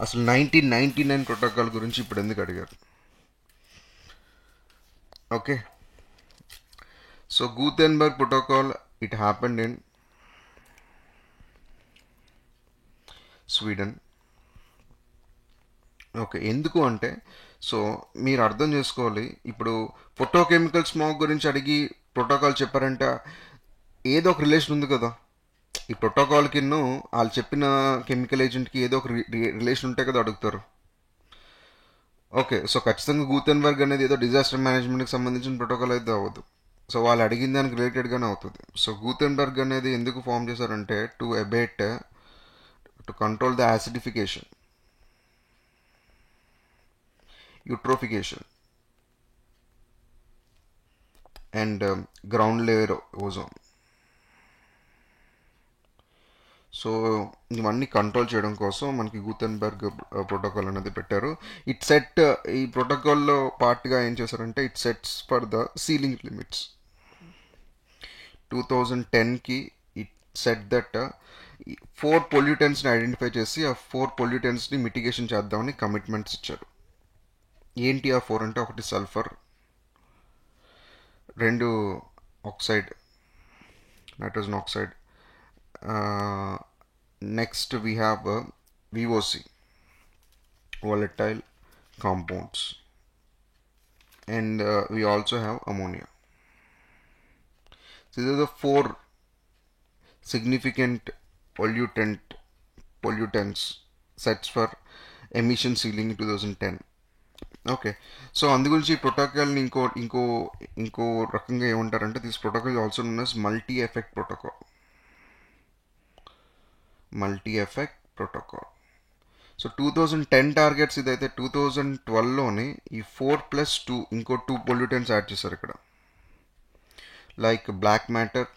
[SPEAKER 1] అసలు 1999 ప్రోటోకాల్ గురించి ఇప్పుడు ఎందుకు అడిగారు? Okay, so Gothenburg protocol it happened in Sweden. Okay, ఎందుకు అంటే సో మీరు అర్థం చేసుకోవాలి. ఇప్పుడు ఫోటోకెమికల్ స్మోక్ గురించి అడిగి ప్రోటోకాల్ చెప్పారంటే ఏదో ఒక రిలేషన్ ఉంది కదా. ఈ ప్రోటోకాల్కి వాళ్ళు చెప్పిన కెమికల్ ఏజెంట్కి ఏదో ఒక రిలేషన్ ఉంటే కదా అడుగుతారు. ఓకే, సో ఖచ్చితంగా గూతెన్బర్గ్ అనేది ఏదో డిజాస్టర్ మేనేజ్మెంట్కి సంబంధించిన ప్రోటోకాల్ అయితే అవ్వదు. సో వాళ్ళు అడిగిన దానికి రిలేటెడ్గానే అవుతుంది. సో గూతెన్బర్గ్ అనేది ఎందుకు ఫామ్ చేశారంటే to control the acidification. eutrophication, and ground layer ozone. So ఇవన్నీ కంట్రోల్ చేయడం కోసం మనకి గూటెన్బర్గ్ ప్రోటోకాల్ అనేది పెట్టారు. ఇట్ సెట్ ఈ ప్రోటోకాల్లో పార్ట్గా ఏం చేశారంటే it sets for the ceiling limits. 2010కి ఇట్ సెట్ దట్ 4 పొల్యూటెంట్స్ని ఐడెంటిఫై చేసి ఆ 4 పొల్యూటెంట్స్ని మిటిగేషన్ చేద్దామని కమిట్మెంట్స్ ఇచ్చారు. ఏంటి ఆ 4 అంటే, ఒకటి sulphur, 2 oxide, nitrogen oxide, next we have VOC, volatile compounds, and we also have ammonia. So these are the 4 significant pollutants sets for emission ceiling in 2010. Okay, so అందు గురించి ఈ ప్రోటోకాల్ని ఇంకో రకంగా ఏమంటారంటే, this protocol also known as multi effect protocol. So 2010 targets ఇదైతే 2012లోనే ఈ 4+2 ఇంకో 2 pollutants add చేశారు ఇక్కడ, like black matter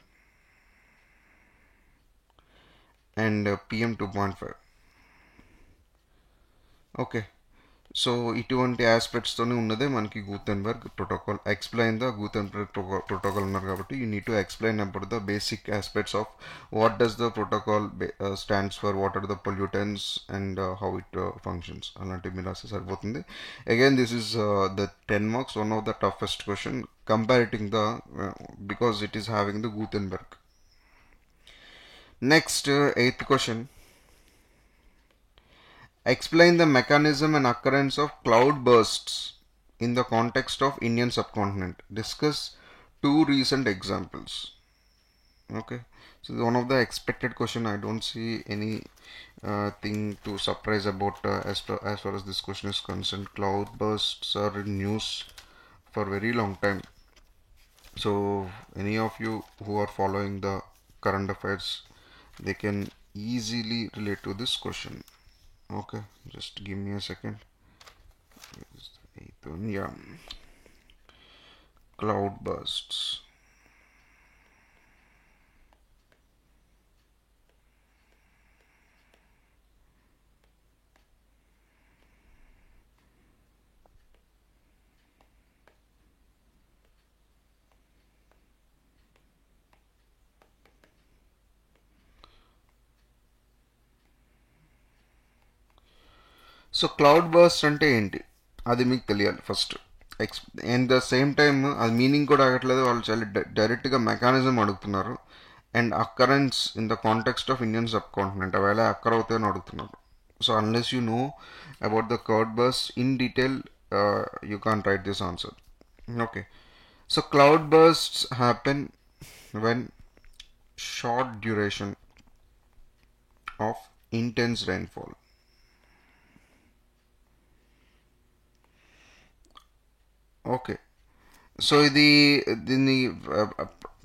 [SPEAKER 1] and PM2.5. Okay, so ఇటువంటి ఆస్పెక్ట్స్తోనే ఉన్నదే మనకి Gutenberg protocol. Explain the Gutenberg protocol ఉన్నారు కాబట్టి you need to explain about the basic aspects of what does the protocol stands for, what are the pollutants and how it functions. అలాంటివి మీరు రాస్తే సరిపోతుంది. Again this is the 10 marks, one of the toughest question comparing the because it is having the Gutenberg. Next 8th question. Explain the mechanism and occurrence of cloud bursts in the context of Indian subcontinent. Discuss 2 recent examples. Okay, so one of the expected question. I don't see any thing to surprise about as far as this question is concerned. Cloud bursts are in news for very long time. So any of you who are following the current affairs, they can easily relate to this question. Okay, just give me a second. Yeah, cloud bursts. So cloud burst అంటే ఏంటి అది మీకు తెలియాలి first. And the same time అది meaning కూడా అడగట్లేదు వాళ్ళు, చాలా డైరెక్ట్గా మెకానిజం అడుగుతున్నారు. And occurrence in the context of Indian subcontinent, అవి ఎలా అక్కర్ అవుతాయని అడుగుతున్నారు. So unless you know about the cloud burst in detail, you can write this answer. Okay, so cloud bursts happen when short duration of intense rainfall. Okay, so దీన్ని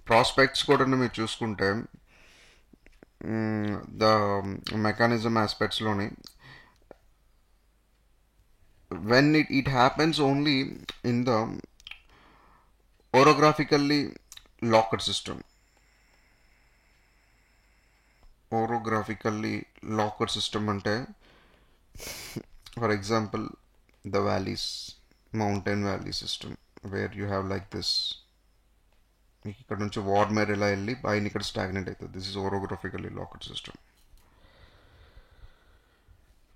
[SPEAKER 1] prospects కూడా మీరు చూసుకుంటే the mechanism ఆస్పెక్ట్స్లోని when it happens only in the orographically locked system. Orographically locked system అంటే for example the valleys, mountain valley system where you have like this. మీకు ఇక్కడ నుంచి warm air ఎలా వెళ్ళి పైన ఇక్కడ స్టాగ్నెంట్ అవుతుంది. This is orographically locked system.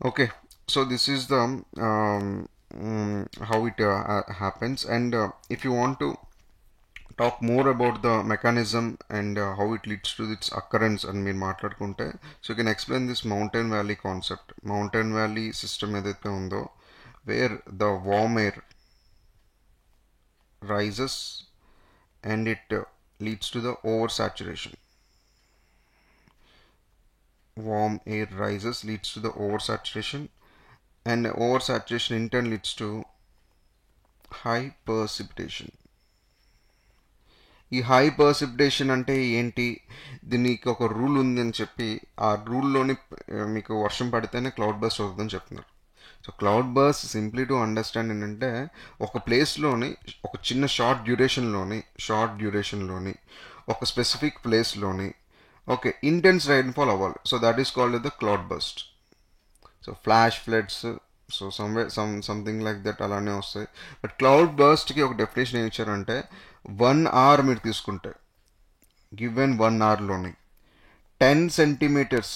[SPEAKER 1] Okay, so this is the how it happens. And if you want to talk more about the mechanism and how it leads to its occurrence అని మీరు మాట్లాడుకుంటే, so you can explain this mountain valley concept. Mountain valley system ఏదైతే ఉందో, where the warm air rises and it leads to the oversaturation. Warm air rises, leads to the oversaturation, and oversaturation in turn leads to high precipitation. ఈ high పర్సిపిటేషన్ అంటే ఏంటి, దీనికి ఒక rule ఉంది అని చెప్పి ఆ రూల్లోని మీకు వర్షం పడితేనే క్లౌడ్ బర్స్ట్ అవుతుందని చెప్తున్నారు. So cloud burst simply to understand ఏంటంటే ఒక ప్లేస్లోని ఒక చిన్న షార్ట్ డ్యూరేషన్లోని ఒక స్పెసిఫిక్ ప్లేస్లోని ఓకే ఇంటెన్స్ రైన్ఫాల్ అవ్వాలి. So that is called the cloud burst. So flash floods, so something like that అలానే వస్తాయి. బట్ క్లౌడ్ బర్స్ట్కి ఒక డెఫినేషన్ ఏం ఇచ్చారంటే 1 hour మీరు తీసుకుంటే గివెన్ 1 hourలోని 10 centimeters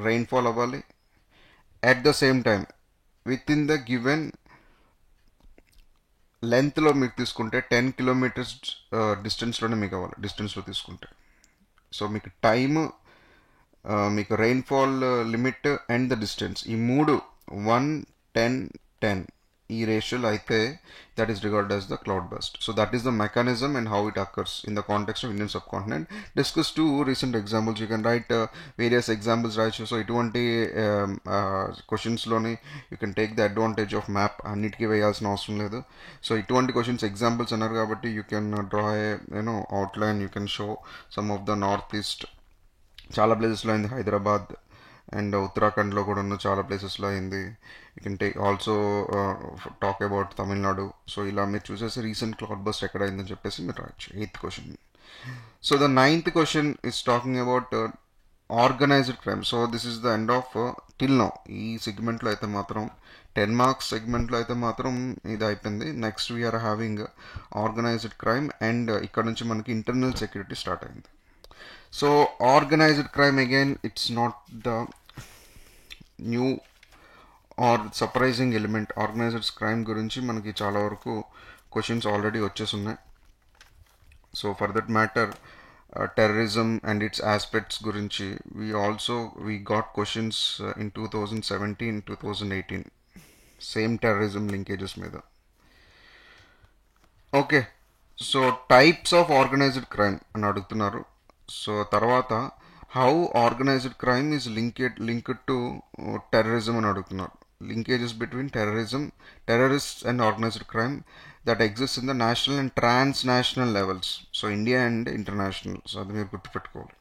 [SPEAKER 1] రైన్ఫాల్ అవ్వాలి. At the same time with in the given లెంత్లో మీకు తీసుకుంటే 10 kilometers డిస్టెన్స్లోనే మీకు అవ్వాలి, డిస్టెన్స్లో తీసుకుంటే. సో మీకు టైమ్, మీకు rainfall limit and the distance, ఈ మూడు 1-10-10 ఈ రేషియోలో అయితే that is regard as the cloud burst. So that is the mechanism and how it occurs in the context of Indian subcontinent. Discuss two recent examples. You can write various examples, right? So ఇటువంటి క్వశ్చన్స్లోని you can take the advantage of map, అన్నిటికీ వేయాల్సిన అవసరం లేదు. So ఇటువంటి questions examples అన్నారు కాబట్టి you can draw A outline, you can show some of the north east, చాలా ప్లేసెస్లో అయింది, హైదరాబాద్ అండ్ ఉత్తరాఖండ్లో కూడా ఉన్న చాలా ప్లేసెస్లో అయింది. You can take also talk about Tamil Nadu. So ఇలా మీరు చూసేసి రీసెంట్ క్లౌడ్ బర్స్ట్ ఎక్కడ అయిందని చెప్పేసి మీరు రాయొచ్చు. 8th question. So the 9th question is talking about organised crime. So this is the end of till now. ఈ సెగ్మెంట్లో అయితే మాత్రం 10 marks సెగ్మెంట్లో అయితే మాత్రం ఇది అయిపోయింది. Next we're having organised crime and ఇక్కడ నుంచి మనకి ఇంటర్నల్ సెక్యూరిటీ స్టార్ట్ అయింది. So organised crime again it's not the new or surprising element. Organised crime గురించి మనకి చాలా వరకు క్వశ్చన్స్ ఆల్రెడీ వచ్చేస్తున్నాయి. So for that matter terrorism and its aspects గురించి we got questions in 2017, 2018 same terrorism linkages మీద. Okay, so types of organised crime అని అడుగుతున్నారు. So తర్వాత how organised crime is linked to terrorism అని అడుగుతున్నారు. Linkages between terrorist and organised crime that exist in the national and transnational levels. So India and international. So అది మీరు గుర్తుపెట్టుకోవాలి.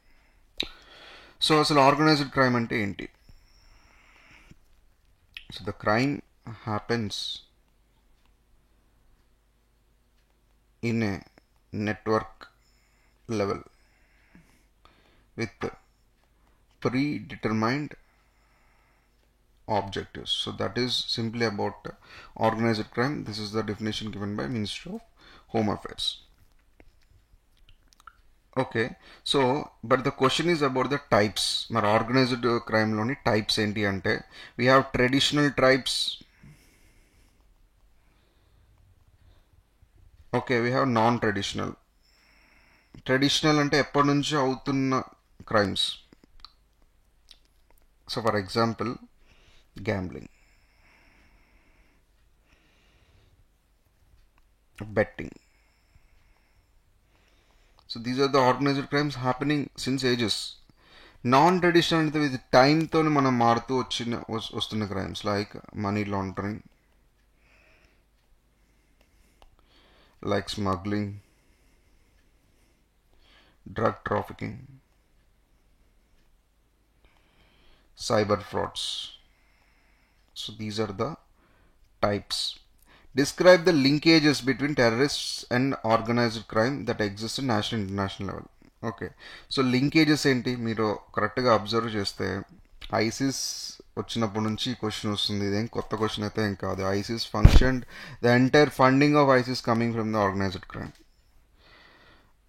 [SPEAKER 1] So అసలు organised crime అంటే ఏంటి? So the crime happens in a network level with predetermined objectives. So that is simply about organized crime. This is the definition given by Ministry of Home Affairs. Okay, so but the question is about the types. Mar organized crime loni types enti ante we have traditional tribes. Okay, we have non-traditional. Traditional అంటే ఎప్పటి నుంచో అవుతున్న crimes. So for example gambling, betting. So these are the organised crimes happening since ages. Non traditional అంటే ఇది టైంతో మనం మారుతూ వస్తున్న crimes like money laundering, like smuggling, drug trafficking, cyber frauds. So these are the types. Describe the linkages between terrorists and organized crime that exist in national and international level. Okay, so linkages ఏంటి మీరు కరెక్ట్గా observe చేస్తే ISIS వచ్చినప్పటి నుంచి question వస్తుంది. ఇదేం కొత్త question అయితే ఏం కాదు. ISIS functioned, the entire funding of ISIS coming from the organised crime.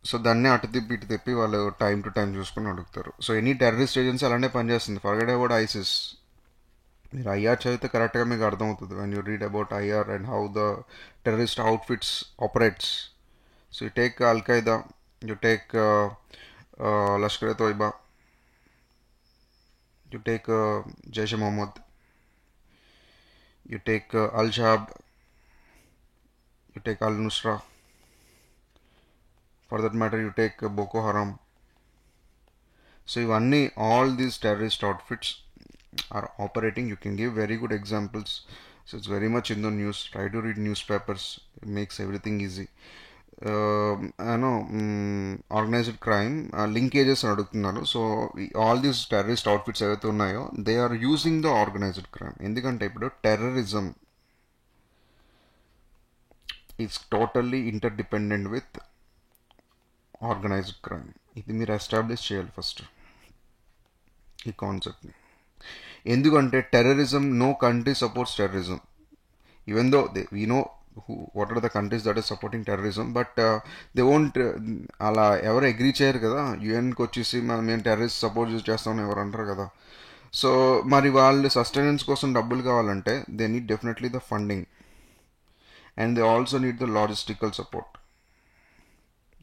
[SPEAKER 1] So దాన్ని అటు తిప్పి ఇటు తిప్పి వాళ్ళు టైం టు టైం చూసుకొని అడుగుతారు. సో ఎనీ టెర్రరిస్ట్ ఏజెన్సీ అలానే పనిచేస్తుంది. Forget about ISIS. మీరు ఐఆర్ చదివితే కరెక్ట్గా మీకు అర్థమవుతుంది. When you read about IR and how the terrorist outfits operates. So you take al Qaeda, you take Lashkar e Taiba, you take Jaish e Mohammed, you take al Shabaab, you take al Nusra. For that matter, you take Boko Haram. So ఇవన్నీ all these terrorist outfits are operating. You can give very good examples. So it's very much in the news. Try to read newspapers. It makes everything easy. You know organised crime linkages అని అడుగుతున్నారు. So all these terrorist outfits ఏవైతే ఉన్నాయో they are using the organised crime. ఎందుకంటే ఇప్పుడు terrorism is totally interdependent with organised crime. ఇది మీరు establish చేయాలి first ఈ కాన్సెప్ట్ని. ఎందుకంటే terrorism, no country supports terrorism, even though we know what are the countries that is supporting terrorism, but they won't అలా ఎవరు అగ్రీ చేయరు కదా. యుఎన్కి వచ్చేసి మేము టెర్రరిస్ట్ సపోర్ట్ చేస్తామని ఎవరు అంటారు కదా. సో మరి వాళ్ళు సస్టైనెన్స్ కోసం డబ్బులు కావాలంటే they need definitely the funding and they also need the logistical support.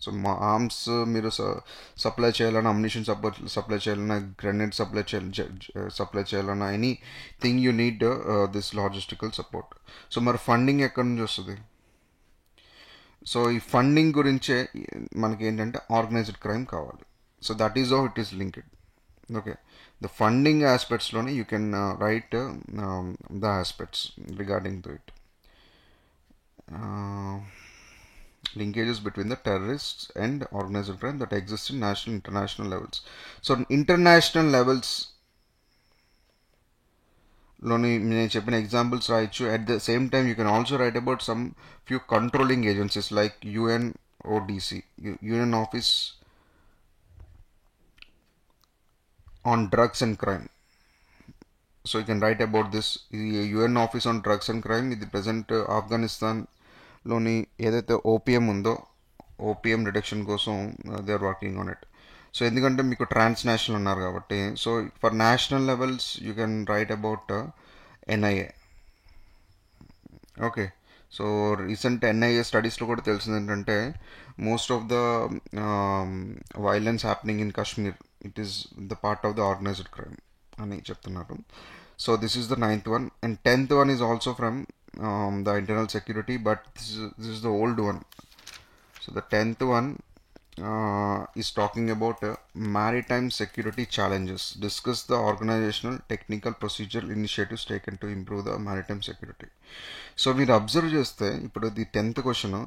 [SPEAKER 1] So మా ఆర్మ్స్ మీరు సప్లై చేయాలన్నా, అమ్యునిషన్ సప్లై చేయాలన్నా, గ్రెనేడ్ సప్లై చేయాలన్నా, anything you need this logistical support. So మరి ఫండింగ్ ఎక్కడి నుంచి వస్తుంది? సో ఈ ఫండింగ్ గురించే మనకి ఏంటంటే ఆర్గనైజ్డ్ క్రైమ్ కావాలి. So that is how it is linked. Okay, the ఫండింగ్ ఆస్పెక్ట్స్లోనే you can write the aspects regarding to it. Linkages between the terrorists and organized crime that exist in national international levels. So international levels లోని నేను చెప్పిన examples రాయొచ్చు. At the same time you can also write about some few controlling agencies like UNODC, union office on drugs and crime. So you can write about this. ఇది UN office on drugs and crime, ఇది present ఆఫ్ఘనిస్తాన్లోని ఏదైతే opium ఉందో opium reduction కోసం they are working on it. So ఎందుకంటే మీకు transnational ఉన్నారు కాబట్టి. So for national levels you can write about NIA. Okay, so recent NIA స్టడీస్లో కూడా తెలిసింది ఏంటంటే most of the violence happening in Kashmir it is the part of the organised crime అని చెప్తున్నారు. So this is the 9th one, and 10th one is also from the internal security, but this is the old one. So the 10th one is talking about maritime security challenges. Discuss the organizational, technical, procedural initiatives taken to improve the maritime security. So మీరు observe చేస్తే ఇప్పుడు ఇది 10th question.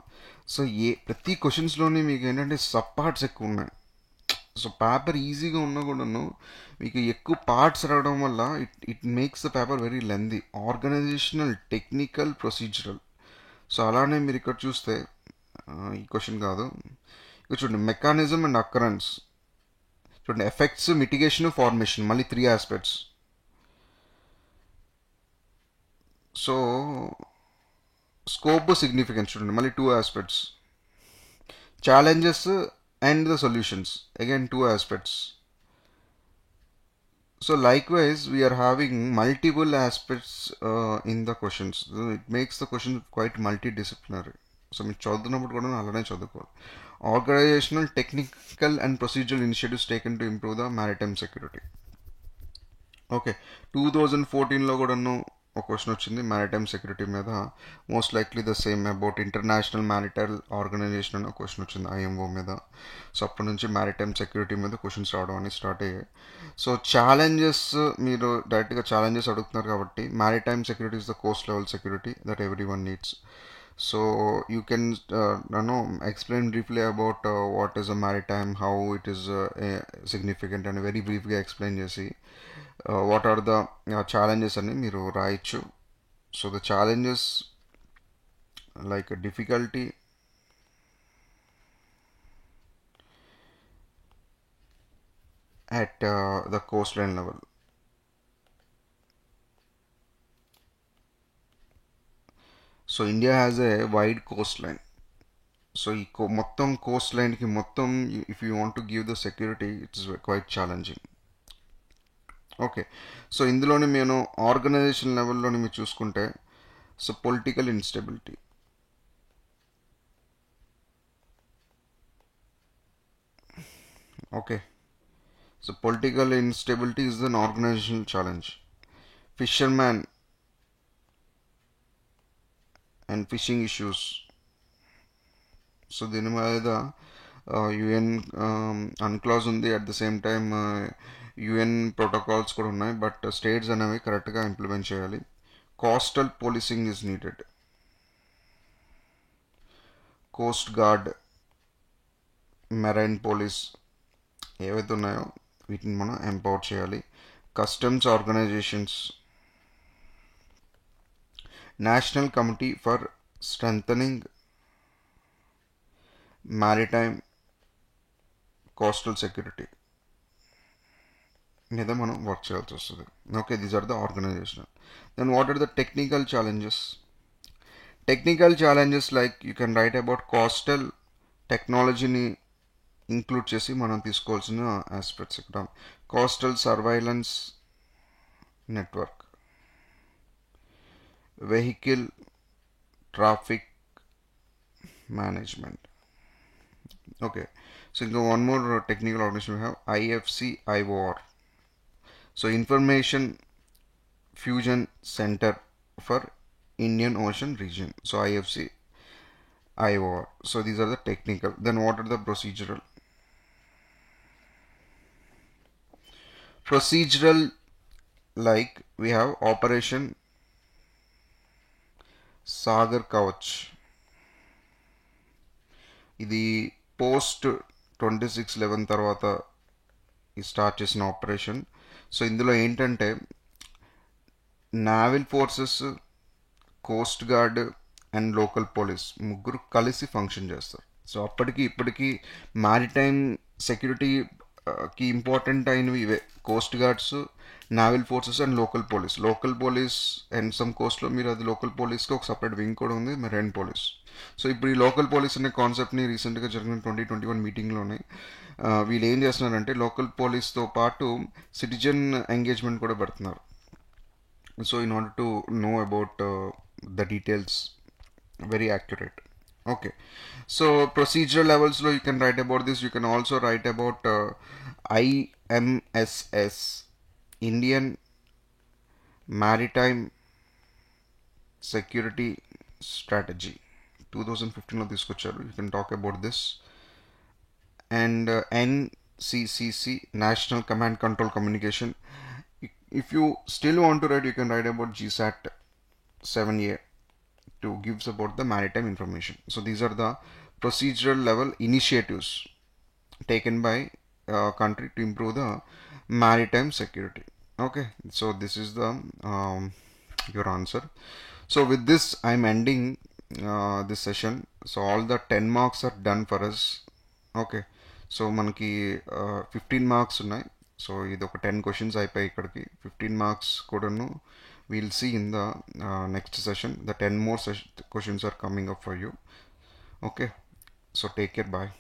[SPEAKER 1] So ప్రతి క్వశ్చన్స్లోనే మీకు ఏంటంటే sub parts ఎక్కువ ఉన్నాయి. So paper ఈజీగా ఉన్నా కూడాను మీకు ఎక్కువ పార్ట్స్ రావడం వల్ల it makes the paper very lengthy. Organisational, technical, procedural. So అలానే మీరు ఇక్కడ చూస్తే ఈ క్వశ్చన్ కాదు, ఇక్కడ చూడండి మెకానిజం అండ్ అకరెన్స్. చూడండి ఎఫెక్ట్స్, మిటిగేషన్, ఫార్మేషన్, మళ్ళీ 3 ఆస్పెక్ట్స్. సో స్కోప్, సిగ్నిఫికెన్స్ చూడండి మళ్ళీ 2 aspects. Challenges and the solutions, again 2 aspects. So likewise we are having multiple aspects in the questions. So it makes the question quite multidisciplinary. So మీరు చదువుతున్నప్పుడు కూడా అలానే చదువుకోవాలి. Organizational, technical and procedural initiatives taken to improve the maritime security. Okay, 2014లో కూడాను ఒక question వచ్చింది maritime security మీద. Most likely the same about international maritime organisation అని ఒక క్వశ్చన్ వచ్చింది ఐఎంఓ మీద. సో అప్పటి నుంచి మ్యారిటైమ్ సెక్యూరిటీ మీద క్వశ్చన్స్ రావడం అని స్టార్ట్ అయ్యాయి. సో ఛాలెంజెస్, మీరు డైరెక్ట్గా ఛాలెంజెస్ అడుగుతున్నారు కాబట్టి maritime security is the Coast level security that every one needs. So you can explain briefly about what is a maritime, how it is significant, and very briefly explain చేసి what are the challenges అని మీరు రాయొచ్చు. So the challenges like difficulty, at the coastline level. So India has a wide coastline. So ఈ మొత్తం కోస్ట్ లైన్కి మొత్తం if you want to give the security it's quite challenging. Okay, so ఇందులోనే నేను ఆర్గనైజేషన్ లెవెల్లోని మీరు చూసుకుంటే so political instability. Okay, so political instability is an organisational challenge. Fisherman and fishing issues. So దీని మీద యుఎన్ అన్క్లాజ్ ఉంది, at the same time UN protocols కూడా ఉన్నాయి, బట్ స్టేట్స్ అనేవి కరెక్ట్గా ఇంప్లిమెంట్ చేయాలి. Coastal policing is needed. Coast guard marine police ఏవైతే ఉన్నాయో వీటిని మనం ఎంపవర్ చేయాలి. Customs organisations, national committee for strengthening maritime coastal security మీద మనం వర్క్ చేయాల్సి వస్తుంది. Okay, these are the organisational. Then what are the technical challenges? Technical challenges like you can write about coastal టెక్నాలజీని ఇంక్లూడ్ చేసి మనం తీసుకోవాల్సిన aspects ఇక్కడ. Coastal surveillance network, vehicle traffic management. Okay, so one more technical organization we have, IFC IOR. So Information Fusion Center for Indian Ocean region. So IFC IOR. So these are the technical. Then what are the procedural? Procedural, like we have Operation Sagar Kavach. ఇది post 26/11 తర్వాత start చేసిన operation. So ఇందులో ఏంటంటే naval forces, coast guard and local police ముగ్గురు కలిసి function చేస్తారు. So అప్పటికి ఇప్పటికీ మారిటైమ్ సెక్యూరిటీకి ఇంపార్టెంట్ అయినవి ఇవే: coast guards, naval forces and local police. Local police and some కోస్ట్లో మీరు అది లోకల్ పోలీస్కి ఒక సపరేట్ వింగ్ కూడా ఉంది, మెరైన్ పోలీస్. సో ఇప్పుడు ఈ లోకల్ పోలీస్ అనే కాన్సెప్ట్ని రీసెంట్గా జరిగిన 2021 మీటింగ్లోనే వీళ్ళు ఏం చేస్తున్నారంటే లోకల్ పోలీస్తో పాటు సిటిజన్ ఎంగేజ్మెంట్ కూడా పెడుతున్నారు. So in order to know about the details, very accurate. Okay, so procedural levels lo you can write about this. You can also write about IMSS, Indian Maritime Security Strategy, 2015 lo తీసుకొచ్చారు. You can talk about this. And NCCC, National Command Control Communication. If you still want to write, you can write about GSAT 7A to gives about the maritime information. So these are the procedural level initiatives taken by country to improve the maritime security. Okay, so this is the your answer. So with this I'm ending this session. So all the 10 marks are done for us. Okay, so మనకి 15 marks ఉన్నాయి. So ఇది ఒక 10 questions అయిపోయి ఇక్కడికి 15 marks కూడాను we'll see in the next session. The 10 more questions are coming up for you. Okay, so take care, bye.